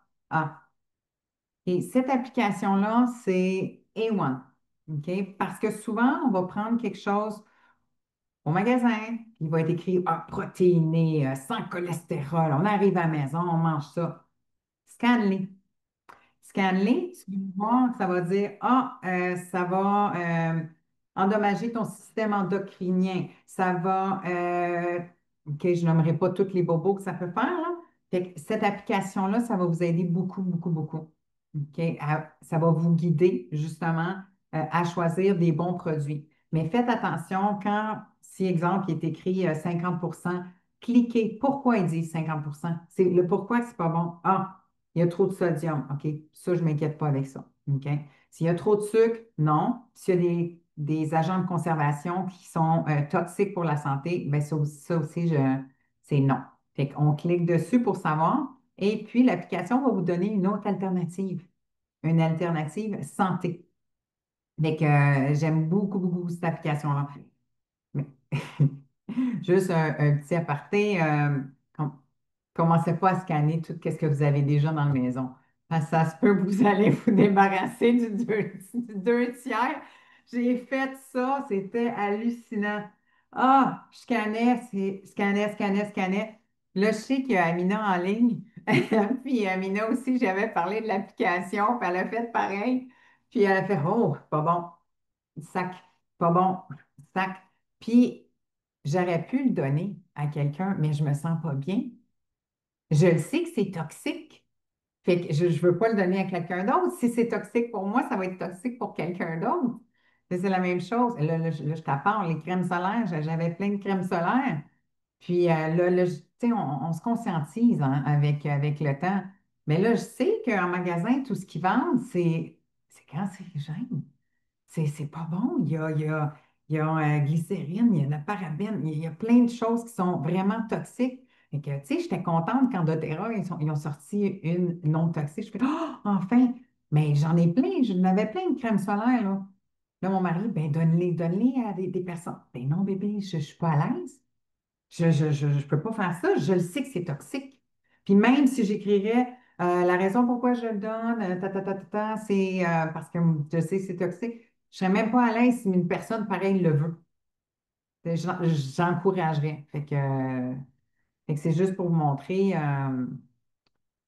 Et cette application-là, c'est A1. OK? Parce que souvent, on va prendre quelque chose au magasin, il va être écrit protéiné, sans cholestérol. On arrive à la maison, on mange ça. Scanley. Scanley, tu vas voir, ça va dire, ça va endommager ton système endocrinien. Ça va, OK, je nommerai pas tous les bobos que ça peut faire, là. Fait que cette application-là, ça va vous aider beaucoup, beaucoup, beaucoup. OK? Ça va vous guider, justement, à choisir des bons produits. Mais faites attention quand, si exemple, il est écrit 50%, cliquez. Pourquoi ils disent 50%? C'est le pourquoi que c'est pas bon. Ah, il y a trop de sodium. OK, ça, je ne m'inquiète pas avec ça. OK? S'il y a trop de sucre, non. S'il y a des agents de conservation qui sont toxiques pour la santé, bien, ça aussi, c'est non. Fait qu'on clique dessus pour savoir. Et puis, l'application va vous donner une alternative santé. Fait que j'aime beaucoup, beaucoup cette application-là. Mais juste un petit aparté, commencez pas à scanner tout ce que vous avez déjà dans la maison. Parce que ça se peut que vous allez vous débarrasser du 2 tiers. J'ai fait ça, c'était hallucinant. Ah, je scannais, scannais, scannais, scannais. Là, je sais qu'il y a Amina en ligne. Puis Amina aussi, j'avais parlé de l'application, puis elle a fait pareil. Puis elle a fait, oh, pas bon, sac, pas bon, sac. Puis j'aurais pu le donner à quelqu'un, mais je me sens pas bien. Je le sais que c'est toxique. Fait que je ne veux pas le donner à quelqu'un d'autre. Si c'est toxique pour moi, ça va être toxique pour quelqu'un d'autre. C'est la même chose. Je t'apprends, les crèmes solaires, j'avais plein de crèmes solaires. Puis tu sais, on se conscientise hein, avec le temps. Mais là, je sais qu'en magasin, tout ce qu'ils vendent, c'est cancérigène. C'est pas bon. Il y a glycérine, il y a la parabène, il y a plein de choses qui sont vraiment toxiques. Et que, tu sais, j'étais contente quand doTERRA, ils ont sorti une non toxique. Je fais, oh, enfin! Mais j'en ai plein, j'en avais plein de crèmes solaires, là. Là, mon mari, ben, donne-les à des personnes. Ben non, bébé, je ne suis pas à l'aise. Je peux pas faire ça. Je le sais que c'est toxique. Puis même si j'écrirais la raison pourquoi je le donne, c'est parce que je sais que c'est toxique, je serais même pas à l'aise si une personne pareille le veut. J'encouragerais. Fait que c'est juste pour vous montrer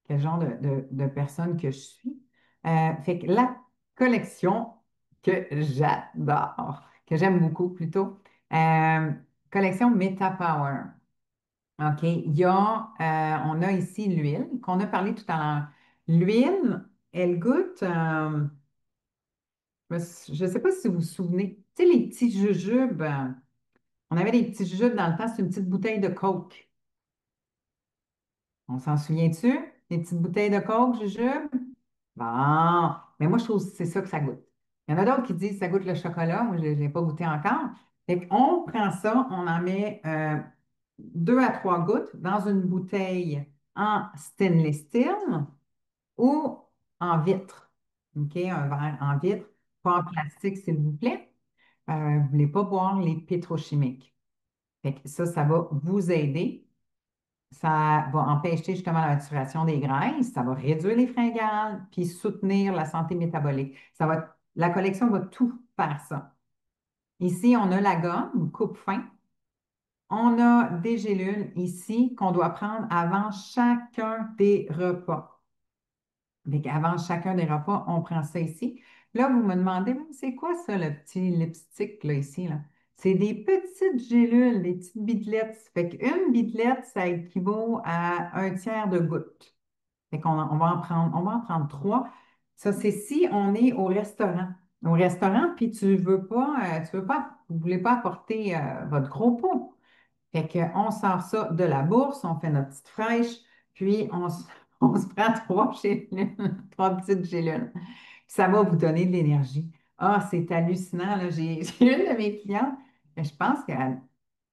quel genre de personne que je suis. Fait que la collection que j'adore, que j'aime beaucoup plutôt, euh, collection Meta Power. OK. On a ici l'huile qu'on a parlé tout à l'heure. L'huile, elle goûte, je ne sais pas si vous vous souvenez, tu sais, les petits jujubes, on avait des petits jujubes dans le temps, c'est une petite bouteille de Coke. On s'en souvient-tu? Les petites bouteilles de Coke, jujubes? Bon, mais moi, je trouve que c'est ça que ça goûte. Il y en a d'autres qui disent que ça goûte le chocolat. Moi, je ne l'ai pas goûté encore. Fait qu'on prend ça, on en met 2 à 3 gouttes dans une bouteille en stainless steel ou en vitre. OK, un verre en vitre, pas en plastique, s'il vous plaît. Vous ne voulez pas boire les pétrochimiques. Fait que ça va vous aider. Ça va empêcher justement la maturation des graisses, ça va réduire les fringales, puis soutenir la santé métabolique. La collection va tout faire ça. Ici, on a la gomme coupe-fin. On a des gélules ici qu'on doit prendre avant chacun des repas. Donc, avant chacun des repas, on prend ça ici. Là, vous me demandez, mais c'est quoi ça, le petit lipstick là, ici, là? C'est des petites gélules, des petites bidelettes. Fait qu'une bidelette, ça équivaut à 1 tiers de goutte. Fait qu'on on va en prendre 3. Ça, c'est si on est au restaurant. Au restaurant, puis vous voulez pas apporter votre gros pot. Fait qu'on sort ça de la bourse, on fait notre petite fraîche, puis on se prend 3 gélules, 3 petites gélules. Ça va vous donner de l'énergie. Ah, c'est hallucinant, là. J'ai une de mes clientes, je pense qu'elle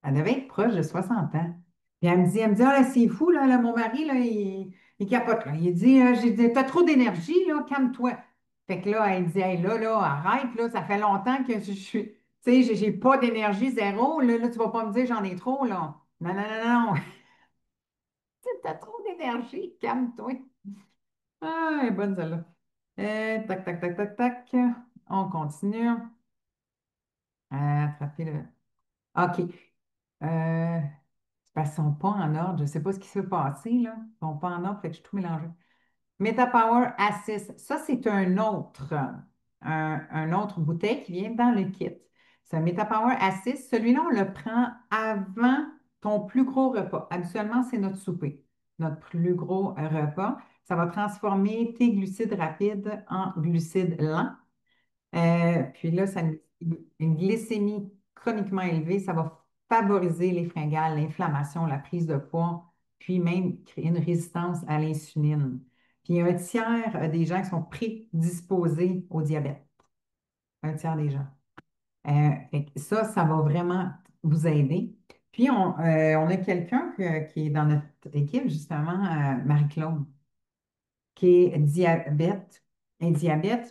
devait être proche de 60 ans. Puis elle me dit, ah, là, c'est fou, là, mon mari, là, il capote, là. Il dit, j'ai dit, t'as trop d'énergie, là, calme-toi. Fait que là, elle dit, hey, là, arrête, là, ça fait longtemps que je suis, tu sais, j'ai pas d'énergie zéro, là, tu vas pas me dire j'en ai trop, là. Non, non, non, non. T'as trop d'énergie, calme-toi. Ah, elle est bonne, celle-là. Tac, tac, tac, tac, tac. On continue. Attraper le. OK. Euh, c'est parce qu'ils ne sont pas en ordre. Je ne sais pas ce qui s'est passé, là. Ils ne sont pas en ordre, fait que je suis tout mélangé. MetaPower A6, ça, c'est un autre bouteille qui vient dans le kit. C'est un MetaPower A6. Celui-là, on le prend avant ton plus gros repas. Habituellement, c'est notre souper, notre plus gros repas. Ça va transformer tes glucides rapides en glucides lents. Puis là, une glycémie chroniquement élevée, ça va favoriser les fringales, l'inflammation, la prise de poids, puis même créer une résistance à l'insuline. Puis un tiers des gens qui sont prédisposés au diabète. Un tiers des gens. Fait que ça va vraiment vous aider. Puis on a quelqu'un qui est dans notre équipe, justement, Marie-Claude, qui est un diabète.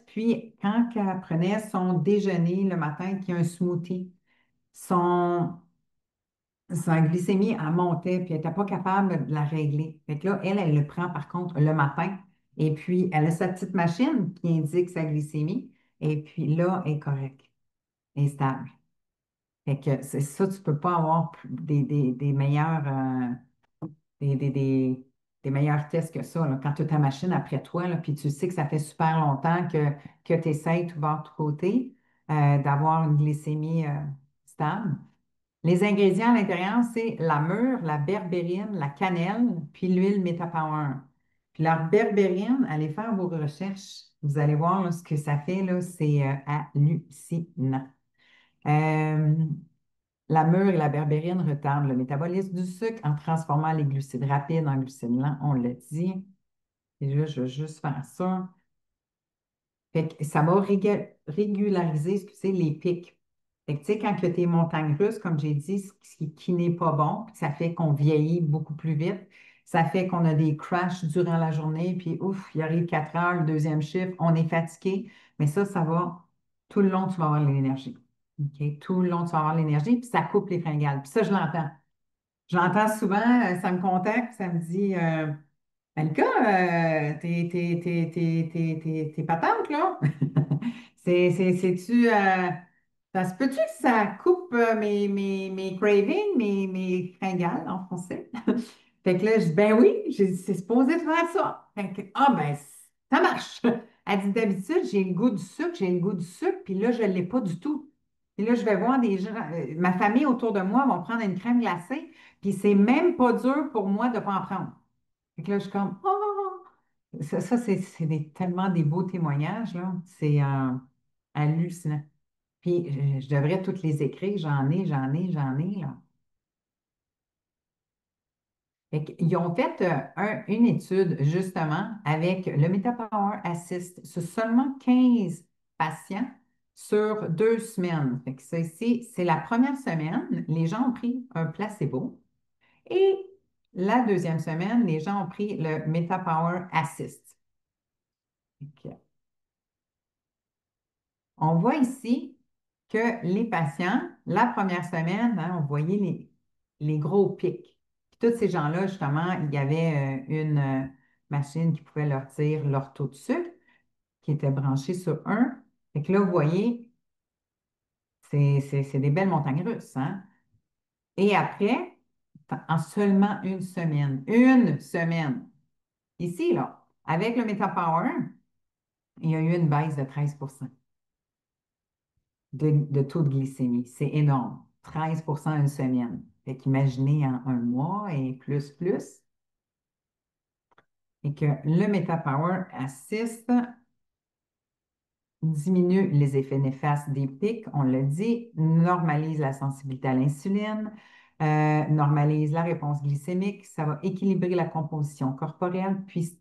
Puis, quand elle prenait son déjeuner le matin, qui est un smoothie, son, sa glycémie, elle montait, puis elle n'était pas capable de la régler. Fait que là, elle le prend par contre le matin. Et puis, elle a sa petite machine qui indique sa glycémie. Et puis là, elle est correcte, elle est stable. Fait que c'est ça, tu ne peux pas avoir des meilleurs. Des meilleurs tests que ça, là. Quand tu as ta machine après toi, là, puis tu sais que ça fait super longtemps que tu essaies tout bas, de côté, d'avoir une glycémie stable. Les ingrédients à l'intérieur, c'est la mûre, la berbérine, la cannelle, puis l'huile Metapower. Puis la berbérine, allez faire vos recherches. Vous allez voir là, ce que ça fait, là, c'est hallucinant. Euh, la mûre et la berbérine retardent le métabolisme du sucre en transformant les glucides rapides en glucides lents, on l'a dit. Et là, je vais juste faire ça. Fait que ça va régulariser, excusez, les pics. Fait que, tu sais, quand tu as tes montagnes russes, comme j'ai dit, qui n'est pas bon, puis ça fait qu'on vieillit beaucoup plus vite. Ça fait qu'on a des crashs durant la journée, puis ouf, il arrive 4 heures, le deuxième chiffre, on est fatigué. Mais ça va, tout le long, tu vas avoir l'énergie. OK? Tout le long, tu vas avoir l'énergie, puis ça coupe les fringales. Puis ça, je l'entends. Je l'entends souvent, ça me contacte, ça me dit Malika, t'es patente, là? C'est-tu. Ça se peut-tu que ça coupe mes cravings, mes fringales en français? Fait que là, je dis, ben oui, c'est supposé de faire ça. Fait que, ben, ça marche. Elle dit, d'habitude, j'ai le goût du sucre, puis là, je ne l'ai pas du tout. Puis là, je vais voir des gens, ma famille autour de moi vont prendre une crème glacée, puis c'est même pas dur pour moi de ne pas en prendre. Fait que là, je suis comme, oh! Ça c'est tellement des beaux témoignages, là. C'est hallucinant. Puis, je devrais toutes les écrire. J'en ai, là. Ils ont fait une étude, justement, avec le MetaPower Assist sur seulement 15 patients sur 2 semaines. Fait que ça ici, c'est la première semaine, les gens ont pris un placebo. Et la deuxième semaine, les gens ont pris le MetaPower Assist. Fait on voit ici que les patients, la première semaine, hein, on voyait les gros pics. Puis tous ces gens-là, justement, il y avait une machine qui pouvait leur dire leur taux de sucre, qui était branché sur un. Fait que là, vous voyez, c'est des belles montagnes russes, hein? Et après, en seulement une semaine, ici, là, avec le MetaPower, il y a eu une baisse de 13% de taux de glycémie. C'est énorme. 13% une semaine. Fait qu'imaginez en un mois et plus. Et que le MetaPower assiste, diminue les effets néfastes des pics, on l'a dit, normalise la sensibilité à l'insuline, normalise la réponse glycémique, ça va équilibrer la composition corporelle, puis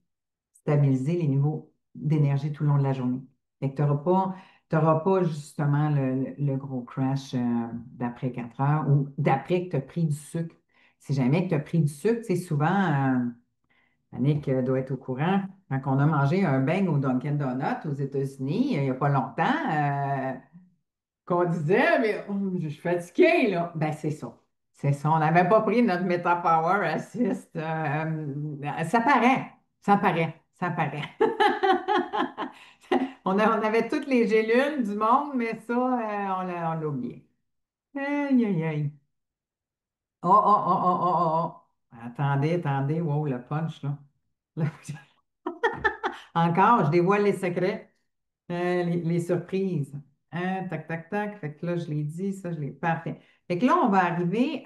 stabiliser les niveaux d'énergie tout le long de la journée. Fait que tu n'auras pas justement le gros crash d'après 4 heures ou d'après que tu as pris du sucre. Si jamais que tu as pris du sucre, c'est souvent, Annick doit être au courant, quand on a mangé un bang au Dunkin' Donuts aux États-Unis, il n'y a pas longtemps, qu'on disait, mais je suis fatiguée, là. Ben, c'est ça. C'est ça. On n'avait pas pris notre MetaPower Assist. Ça paraît. Ça paraît. Ça paraît. On avait toutes les gélules du monde, mais ça, on l'a oublié. Aïe, aïe, aïe. Oh, oh, oh, oh, oh, oh, oh. Attendez, attendez. Wow, le punch, là. Là, encore, je dévoile les secrets, les surprises. Tac, tac, tac. Fait que là, je l'ai dit, ça, je l'ai. Parfait. Fait que là, on va arriver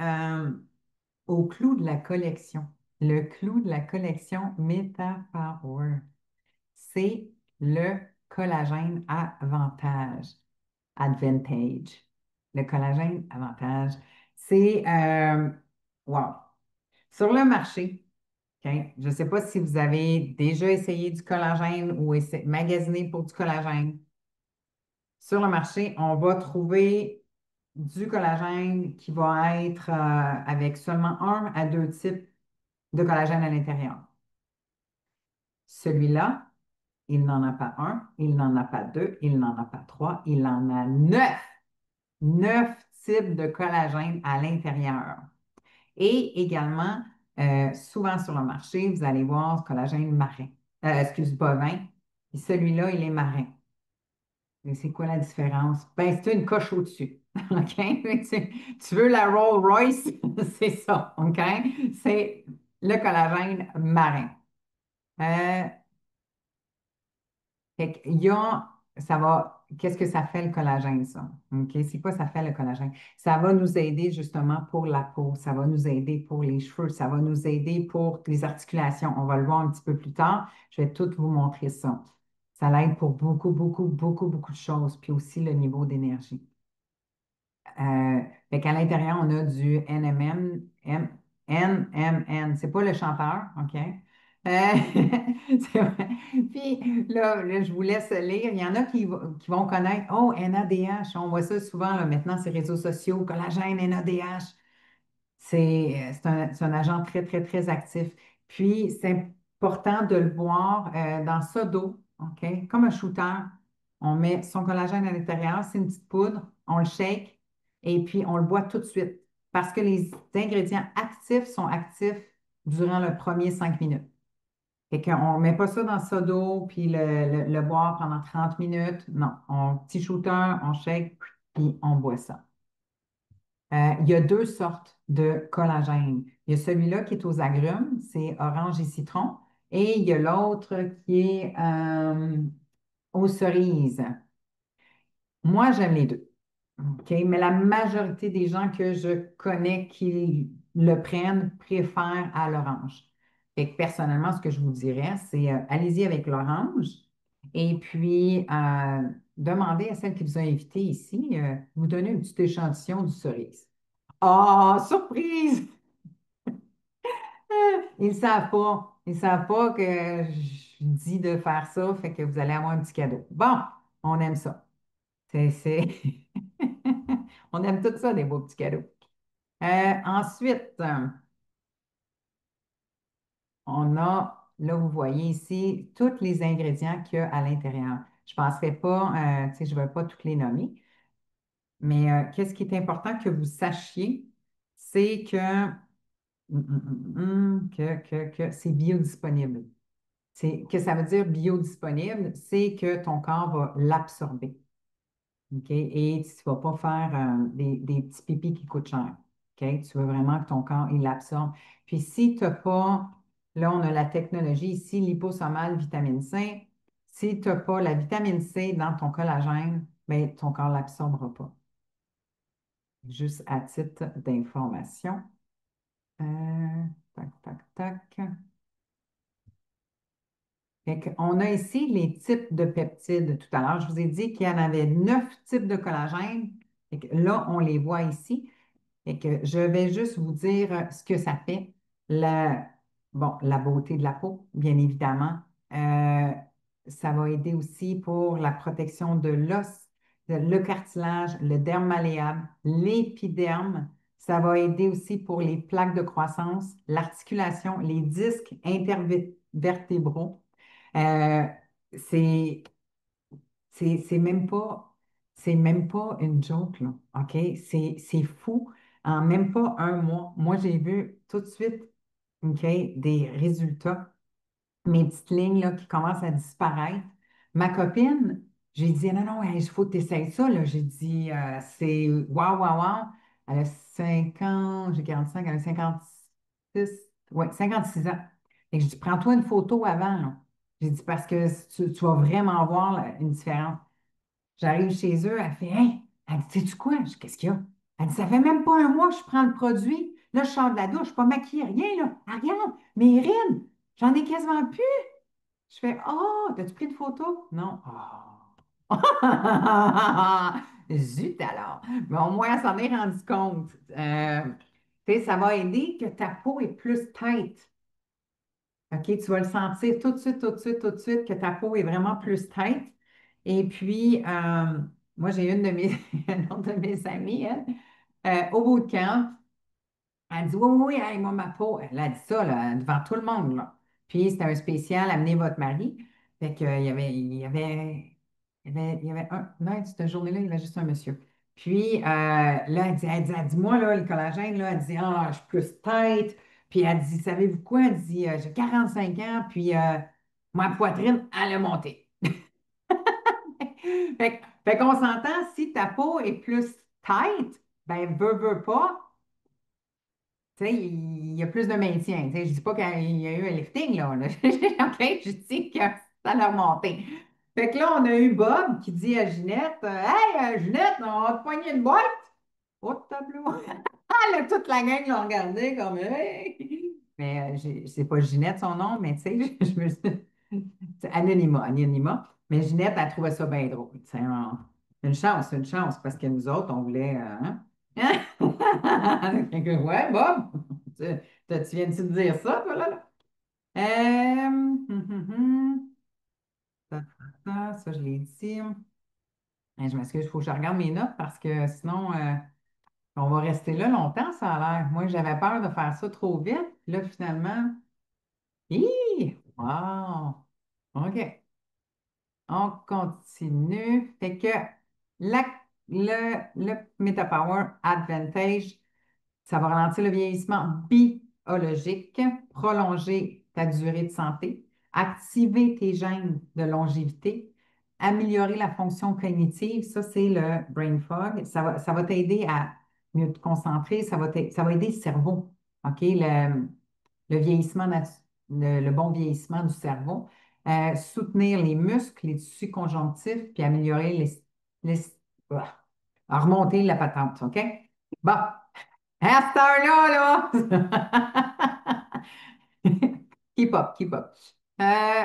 au clou de la collection. Le clou de la collection MetaPower, c'est le collagène avantage. Advantage. Le collagène avantage. C'est, wow. Sur le marché, OK, je ne sais pas si vous avez déjà essayé du collagène ou magasiné pour du collagène. Sur le marché, on va trouver du collagène qui va être avec seulement un à deux types de collagène à l'intérieur. Celui-là, il n'en a pas un, il n'en a pas deux, il n'en a pas trois, il en a neuf. Neuf types de collagène à l'intérieur. Et également, souvent sur le marché, vous allez voir collagène marin, bovin. Et celui-là, il est marin. Et c'est quoi la différence? Ben, c'est une coche au-dessus. OK? Tu veux la Rolls-Royce? C'est ça. OK? C'est le collagène marin. Euh, Fait qu'il y a, qu'est-ce que ça fait le collagène, ça? OK? C'est quoi ça fait le collagène? Ça va nous aider justement pour la peau, ça va nous aider pour les cheveux, ça va nous aider pour les articulations. On va le voir un petit peu plus tard. Je vais tout vous montrer ça. Ça l'aide pour beaucoup, beaucoup, beaucoup, beaucoup de choses, puis aussi le niveau d'énergie. Fait qu'à l'intérieur, on a du NMN. C'est pas le chanteur, OK? C'est vrai. Puis là, je vous laisse lire. Il y en a qui vont connaître, oh, NADH. On voit ça souvent là, maintenant, ces réseaux sociaux, collagène, NADH. C'est un agent très, très, très actif. Puis, c'est important de le boire dans ça d'eau, OK? Comme un shooter. On met son collagène à l'intérieur, c'est une petite poudre, on le shake et puis on le boit tout de suite parce que les ingrédients actifs sont actifs durant le premier 5 minutes. Fait qu'on ne met pas ça dans ça d'eau puis le boire pendant 30 minutes. Non, petit shooter, on shake puis on boit ça. Il y a deux sortes de collagène. Il y a celui-là qui est aux agrumes, c'est orange et citron, et il y a l'autre qui est aux cerises. Moi, j'aime les deux. OK? Mais la majorité des gens que je connais qui le prennent préfèrent à l'orange. Fait que personnellement, ce que je vous dirais, c'est allez-y avec l'orange et puis demandez à celle qui vous a invité ici, vous donner un petit échantillon du cerise. Ah, surprise! Ils ne savent pas. Ils ne savent pas que je dis de faire ça, fait que vous allez avoir un petit cadeau. Bon, on aime ça. C'est... On aime tout ça, des beaux petits cadeaux. Ensuite, on a, là, vous voyez ici, tous les ingrédients qu'il y a à l'intérieur. Je ne penserai pas, tu sais, je ne vais pas toutes les nommer, mais qu'est-ce qui est important que vous sachiez, c'est que c'est biodisponible. Que ça veut dire biodisponible, c'est que ton corps va l'absorber. OK? Et tu ne vas pas faire des petits pipis qui coûtent cher. OK? Tu veux vraiment que ton corps, il l'absorbe. Puis si tu n'as pas, là, on a la technologie ici, liposomal vitamine C. Si tu n'as pas la vitamine C dans ton collagène, bien, ton corps ne l'absorbera pas. Juste à titre d'information. Tac, tac, tac. On a ici les types de peptides tout à l'heure. Je vous ai dit qu'il y en avait 9 types de collagène. Là, on les voit ici. Et que je vais juste vous dire ce que ça fait. La beauté de la peau, bien évidemment. Ça va aider aussi pour la protection de l'os, le cartilage, le derme malléable, l'épiderme. Ça va aider aussi pour les plaques de croissance, l'articulation, les disques intervertébraux. Euh, c'est c'est même pas une joke, là. OK? C'est fou. En même pas un mois, moi, j'ai vu tout de suite, OK, des résultats. Mes petites lignes là, qui commencent à disparaître. Ma copine, J'ai dit, non, non, il faut que tu essayes ça, là. J'ai dit, c'est waouh, waouh, waouh. Elle a 50, j'ai 45, elle a 56, ouais, 56 ans. Et j'ai dit, prends-toi une photo avant, là. J'ai dit, parce que tu vas vraiment voir une différence. J'arrive chez eux, elle fait, hey, elle dit, sais-tu quoi? Je dis, qu'est-ce qu'il y a? Elle dit, ça fait même pas un mois que je prends le produit. Là, je sors de la douche, je suis pas maquillée, rien, là. Elle regarde, mes rides, j'en ai quasiment plus. Je fais, oh, t'as-tu pris une photo? Non. Oh. Zut alors. Mais au moins, elle s'en est rendu compte. Tu sais, ça va aider que ta peau est plus tight. OK, tu vas le sentir tout de suite, tout de suite, tout de suite, que ta peau est vraiment plus tight. Et puis, moi, j'ai une de mes, une autre de mes amies, elle, au bout de camp, elle dit, oui, oui, oui, hey, moi, ma peau, elle a dit ça là, devant tout le monde. Là. Puis, c'était un spécial, amenez votre mari. Fait que, il y avait un, non, cette journée-là, il y avait juste un monsieur. Puis, là, elle dit, moi, là, le collagène, là, elle dit, ah, je suis plus tête. Puis, elle dit, savez-vous quoi? Elle dit, j'ai 45 ans, puis ma poitrine, elle a monté. Fait qu'on s'entend, si ta peau est plus tight, ben, veux pas. Tu sais, il y a plus de maintien. Tu sais, je ne dis pas qu'il y a eu un lifting, là. OK, je dis que ça l'a remonté. Fait que là, on a eu Bob qui dit à Ginette, hey, Ginette, on va te poigner une boîte. Oh, tableau. Là, toute la gang l'a regardé comme, hey. Mais c'est pas Ginette son nom, mais tu sais, je me suis. C'est Anonymat, Anonymat. Mais Ginette, elle trouvait ça bien drôle. Tu sais, une chance, parce que nous autres, on voulait. Hein? Fait que, ouais, Bob, tu, tu viens-tu de dire ça, toi, là? Ça, ça, je l'ai dit. Je m'excuse, il faut que je regarde mes notes parce que sinon, on va rester là longtemps, ça a l'air. Moi, j'avais peur de faire ça trop vite. Là, finalement, hi! Wow! OK. On continue. Fait que la- le MetaPower Advantage, ça va ralentir le vieillissement biologique, prolonger ta durée de santé, activer tes gènes de longévité, améliorer la fonction cognitive. Ça, c'est le brain fog. Ça va t'aider à mieux te concentrer. Ça va aider le cerveau. OK? Le vieillissement, le bon vieillissement du cerveau, soutenir les muscles, les tissus conjonctifs, puis améliorer les- ah, remonter la patente, OK? Bon, à cette heure-là, là, keep up, keep up. Euh,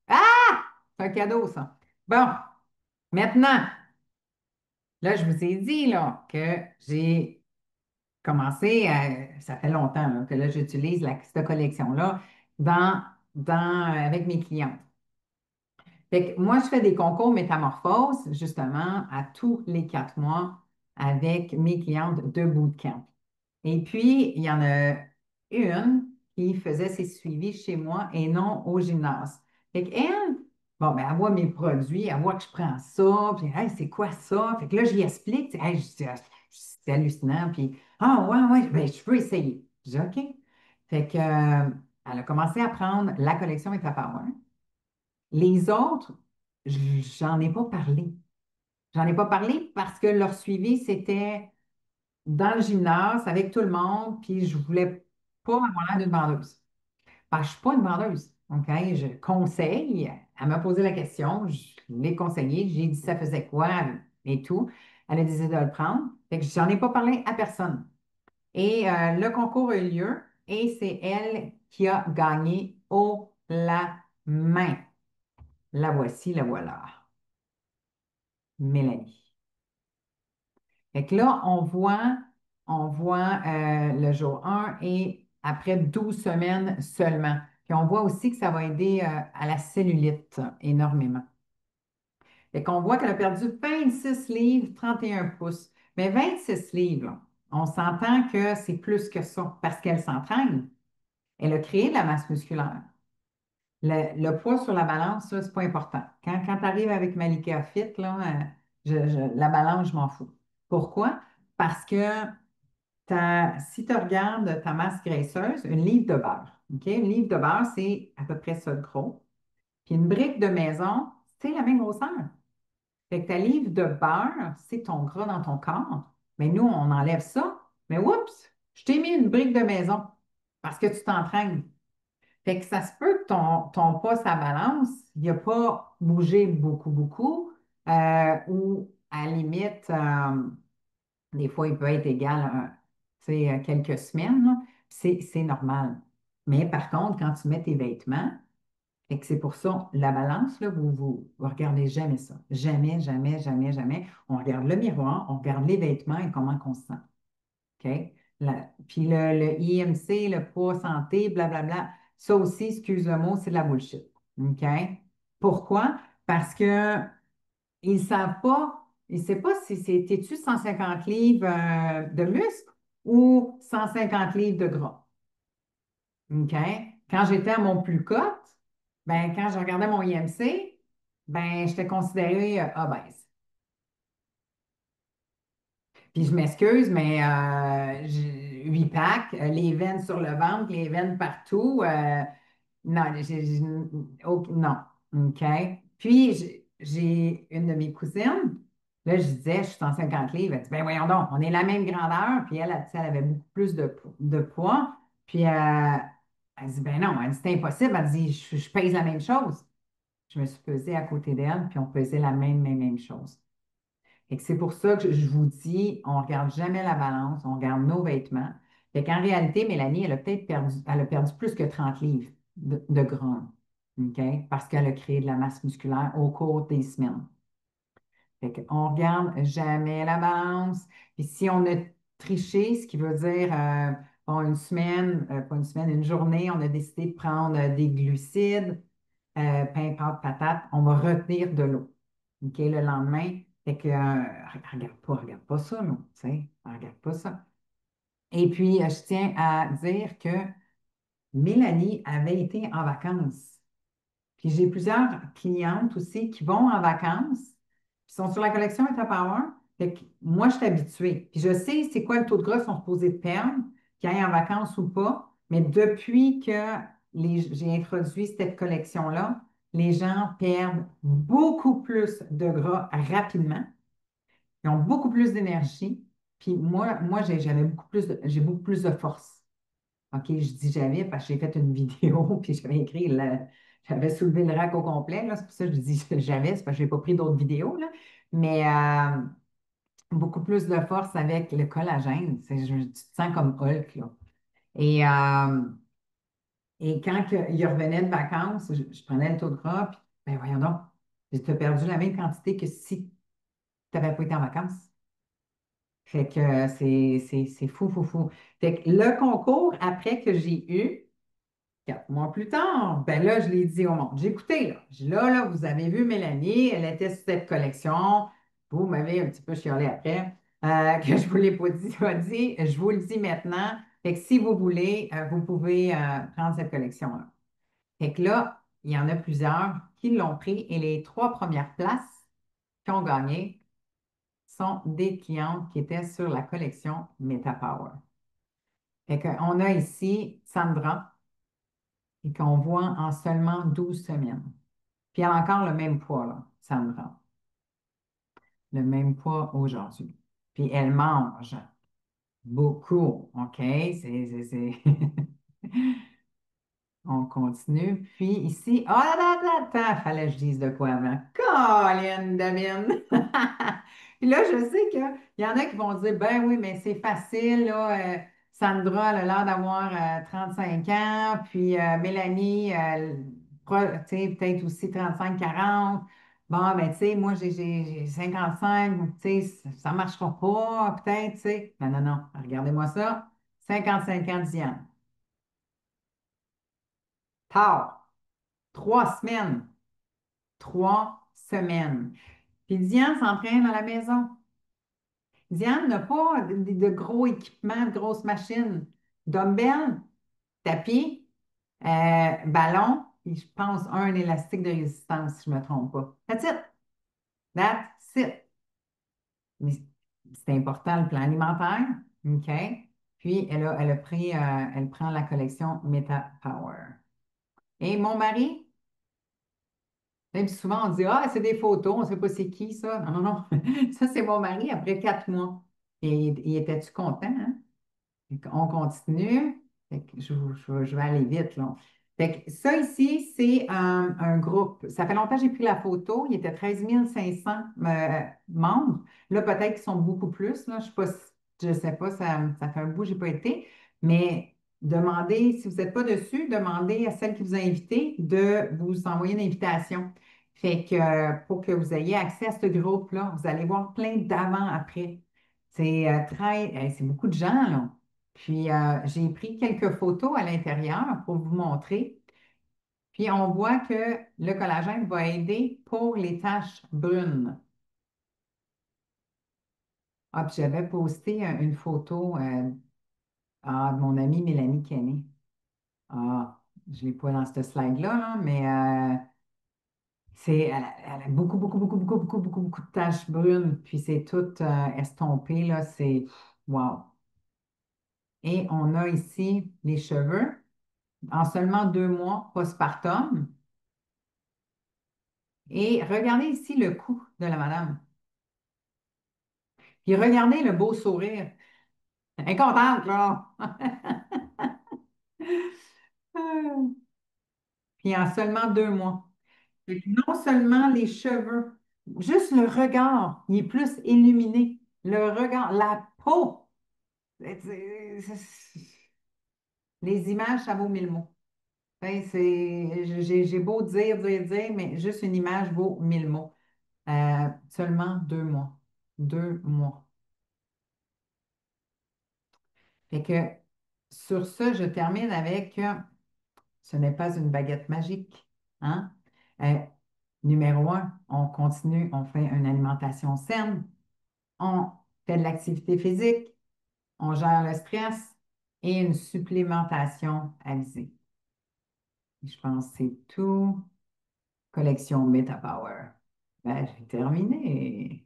ah! C'est un cadeau, ça. Bon, maintenant, là, je vous ai dit là, que j'ai commencé, ça fait longtemps là, que là, j'utilise cette collection-là avec mes clientes. Fait que moi, je fais des concours métamorphose, justement, à tous les 4 mois avec mes clientes de bootcamp. Et puis, il y en a une qui faisait ses suivis chez moi et non au gymnase. Fait qu'elle, bon, ben, elle voit mes produits, elle voit que je prends ça, puis, hey, c'est quoi ça? Fait que là, j'y explique, hey, je dis, ah, c'est hallucinant, puis, ah, ouais, ouais, ben, je veux essayer. Je dis, OK. Fait que, elle a commencé à prendre la collection Power. Les autres, j'en ai pas parlé. J'en ai pas parlé parce que leur suivi, c'était dans le gymnase avec tout le monde, puis je voulais pas avoir l'air d'une vendeuse. Parce que je suis pas une vendeuse. OK? Je conseille. Elle m'a posé la question, je l'ai conseillé, j'ai dit ça faisait quoi et tout. Elle a décidé de le prendre. Fait que j'en ai pas parlé à personne. Et le concours a eu lieu et c'est elle qui a gagné haut la main. La voici, la voilà. Mélanie. Fait que là, on voit le jour 1 et après 12 semaines seulement. Puis on voit aussi que ça va aider à la cellulite énormément. Fait qu'on voit qu'elle a perdu 26 livres, 31 pouces. Mais 26 livres, là, on s'entend que c'est plus que ça parce qu'elle s'entraîne. Elle a créé de la masse musculaire. Le poids sur la balance, ça, c'est pas important. Quand tu arrives avec Malika Fit, là, la balance, je m'en fous. Pourquoi? Parce que si tu regardes ta masse graisseuse, une livre de beurre, OK? Une livre de beurre, c'est à peu près ça de gros. Puis une brique de maison, c'est la même grosseur. Fait que ta livre de beurre, c'est ton gras dans ton corps. Mais nous, on enlève ça. Mais oups, je t'ai mis une brique de maison parce que tu t'entraînes. Fait que ça se peut que ton poids, sa balance, il n'a pas bougé beaucoup, beaucoup, ou à la limite, des fois, il peut être égal à, tu sais, à quelques semaines, là. C'est normal. Mais par contre, quand tu mets tes vêtements, et que c'est pour ça, la balance, là, vous regardez jamais ça. Jamais, jamais, jamais, jamais. On regarde le miroir, on regarde les vêtements et comment on se sent. OK? Puis le IMC, le poids santé, blablabla, ça aussi, excuse le mot, c'est de la bullshit. OK? Pourquoi? Parce que ils ne savent pas, ils ne savent pas si c'est, t'es-tu 150 livres de muscle ou 150 livres de gras. OK? Quand j'étais à mon plus cote, ben, quand je regardais mon IMC, ben, j'étais considérée obèse. Puis je m'excuse, mais 8 packs, les veines sur le ventre, les veines partout. Non, non. OK. Puis j'ai une de mes cousines, là, je disais, je suis 150 livres. Elle dit, ben voyons donc, on est la même grandeur. Puis elle avait beaucoup plus de poids. Puis elle dit, ben non, elle dit, c'est impossible. Elle dit, je pèse la même chose. Je me suis pesée à côté d'elle, puis on pesait la même chose. Et c'est pour ça que je vous dis, on ne regarde jamais la balance, on regarde nos vêtements. Fait qu'en réalité, Mélanie, elle a perdu plus que 30 livres de gras, OK? Parce qu'elle a créé de la masse musculaire au cours des semaines. Fait qu'on ne regarde jamais la balance. Puis si on a triché, ce qui veut dire, bon, une semaine, pas une semaine, une journée, on a décidé de prendre des glucides, pain, pâte, patate, on va retenir de l'eau. OK, le lendemain, fait que, regarde pas ça, non, tu sais, regarde pas ça. Et puis, je tiens à dire que Mélanie avait été en vacances. Puis j'ai plusieurs clientes aussi qui vont en vacances, qui sont sur la collection Power. Fait que moi, je suis habituée. Puis je sais c'est quoi le taux de gras qu'ils sont supposés de perdre, qu'ils aillent en vacances ou pas. Mais depuis que j'ai introduit cette collection-là, les gens perdent beaucoup plus de gras rapidement. Ils ont beaucoup plus d'énergie. Puis moi j'ai beaucoup plus de force. OK, je dis j'avais parce que j'ai fait une vidéo, puis j'avais écrit, j'avais soulevé le rack au complet, là, c'est pour ça que je dis j'avais, c'est parce que je n'ai pas pris d'autres vidéos, là. Mais beaucoup plus de force avec le collagène. Tu te sens comme Hulk, là. Et, euh, et quand il revenait de vacances, je prenais le taux de gras, puis, ben voyons donc, tu as perdu la même quantité que si tu n'avais pas été en vacances. Fait que c'est fou, fou, fou. Fait que le concours, après que j'ai eu, 4 mois plus tard, ben là, je l'ai dit au monde. J'ai écouté, là. Là, vous avez vu Mélanie, elle était sur cette collection. Vous m'avez un petit peu chialé après, que je vous l'ai pas dit. Je vous le dis maintenant. Fait que si vous voulez, vous pouvez prendre cette collection-là. Fait que là, il y en a plusieurs qui l'ont pris et les 3 premières places qui ont gagné sont des clientes qui étaient sur la collection MetaPower. Fait qu'on a ici Sandra et qu'on voit en seulement 12 semaines. Puis elle a encore le même poids, là, Sandra. Le même poids aujourd'hui. Puis elle mange beaucoup, OK? On continue. Puis ici, oh là là là, fallait que je dise de quoi avant. Colin Devine! Puis là, je sais qu'il y en a qui vont dire, ben oui, mais c'est facile, là. Sandra, elle a l'air d'avoir 35 ans, puis Mélanie, tu sais, peut-être aussi 35, 40. Bon, ben, tu sais, moi, j'ai 55, tu sais, ça ne marchera pas, peut-être, tu sais. Non, non, non, regardez-moi ça. 55 ans, Diane. Tard. 3 semaines. 3 semaines. Puis Diane s'entraîne à la maison. Diane n'a pas de gros équipements, de grosses machines. Dumbbell, tapis, ballon, et je pense un élastique de résistance, si je ne me trompe pas. That's it. That's it. Mais c'est important le plan alimentaire. OK? Puis elle prend la collection Meta Power. Et mon mari, Même souvent, on dit, ah, c'est des photos, on ne sait pas c'est qui ça. Non, non, non. Ça, c'est mon mari après 4 mois. Et il était-tu content, hein? On continue. Fait que je vais aller vite, là. Fait que ça ici, c'est un groupe. Ça fait longtemps que j'ai pris la photo. Il était 13 500 membres. Là, peut-être qu'ils sont beaucoup plus. Là. Je sais pas, ça fait un bout que je n'ai pas été. Mais demandez, si vous n'êtes pas dessus, demandez à celle qui vous a invité de vous envoyer une invitation. Fait que pour que vous ayez accès à ce groupe-là, vous allez voir plein d'avant-après. C'est beaucoup de gens, là. Puis, j'ai pris quelques photos à l'intérieur pour vous montrer. Puis, on voit que le collagène va aider pour les taches brunes. Ah, puis j'avais posté une photo de mon amie Mélanie Kenny. Ah, je ne l'ai pas dans ce slide-là, là, mais elle a beaucoup, beaucoup, beaucoup, beaucoup, beaucoup, beaucoup, beaucoup de taches brunes. Puis, c'est tout estompé, là. C'est wow. Et on a ici les cheveux. En seulement 2 mois postpartum. Et regardez ici le cou de la madame. Puis regardez le beau sourire. Elle est contente, là. Puis en seulement 2 mois. Fait que non seulement les cheveux, juste le regard, il est plus illuminé. Le regard, la peau. Les images, ça vaut 1000 mots. J'ai beau dire, dire, dire, mais juste une image vaut 1000 mots. Seulement 2 mois. 2 mois. Fait que sur ce, je termine avec ce n'est pas une baguette magique. Hein? Euh, numéro un, on continue, on fait une alimentation saine, on fait de l'activité physique, on gère le stress et une supplémentation avisée. Je pense que c'est tout. Collection MetaPower. Ben, j'ai terminé.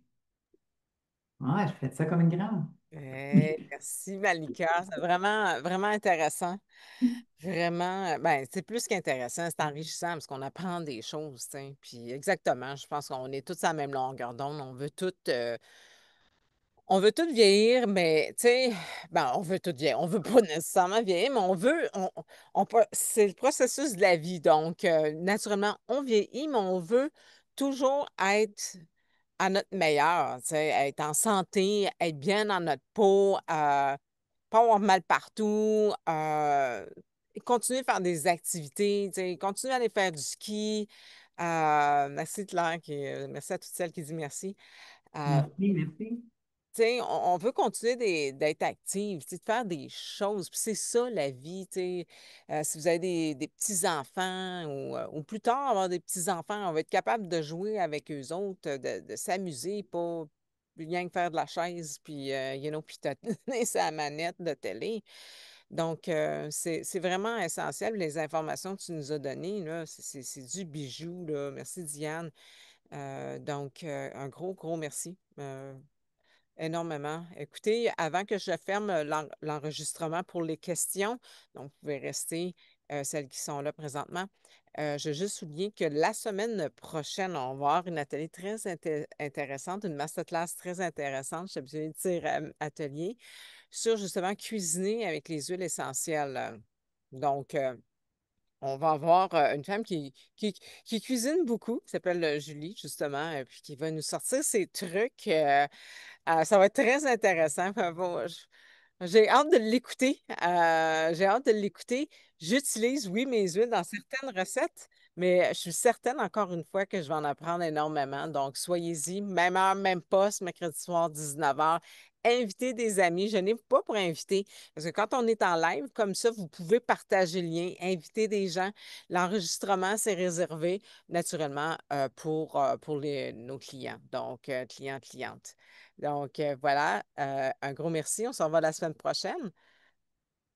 Ouais, je fais ça comme une grande. Merci, Malika. C'est vraiment, vraiment intéressant. Vraiment, ben, c'est plus qu'intéressant, c'est enrichissant parce qu'on apprend des choses, tu sais. Puis exactement, je pense qu'on est tous à la même longueur d'onde. On veut tout vieillir, mais tu sais, ben, on veut tout vieillir. On veut pas nécessairement vieillir, mais c'est le processus de la vie. Donc, naturellement, on vieillit, mais on veut toujours être à notre meilleur, tu sais, être en santé, être bien dans notre peau, pas avoir mal partout, continuer à faire des activités, tu sais, continuer à aller faire du ski. Merci Claire, merci à toutes celles qui disent merci. Euh, Merci, merci. tu sais, on veut continuer d'être active, tu sais, de faire des choses. Puis c'est ça la vie, tu sais. Si vous avez des petits-enfants ou plus tard avoir des petits-enfants, on va être capable de jouer avec eux autres, de s'amuser, pas rien que faire de la chaise, puis, puis tâtonner sa manette de télé. Donc, c'est vraiment essentiel. Les informations que tu nous as données, là, c'est du bijou, là. Merci, Diane. Donc, un gros, gros merci. Énormément. Écoutez, avant que je ferme l'enregistrement pour les questions, donc vous pouvez rester celles qui sont là présentement, je veux juste souligner que la semaine prochaine, on va avoir une atelier très intéressante, une masterclass très intéressante, je suis habituée de dire atelier, sur justement cuisiner avec les huiles essentielles. Donc, on va avoir une femme qui cuisine beaucoup, qui s'appelle Julie, justement, puis qui va nous sortir ses trucs. Ça va être très intéressant. Enfin, bon, j'ai hâte de l'écouter. J'ai hâte de l'écouter. J'utilise, oui, mes huiles dans certaines recettes, mais je suis certaine, encore une fois, que je vais en apprendre énormément. Donc, soyez-y. Même heure, même poste, mercredi soir, 19h. Invitez des amis. Je n'ai pas pour inviter, parce que quand on est en live, comme ça, vous pouvez partager le lien, inviter des gens. L'enregistrement, c'est réservé, naturellement, pour nos clients, donc clients, clientes. Donc, voilà, un gros merci. On se revoit la semaine prochaine.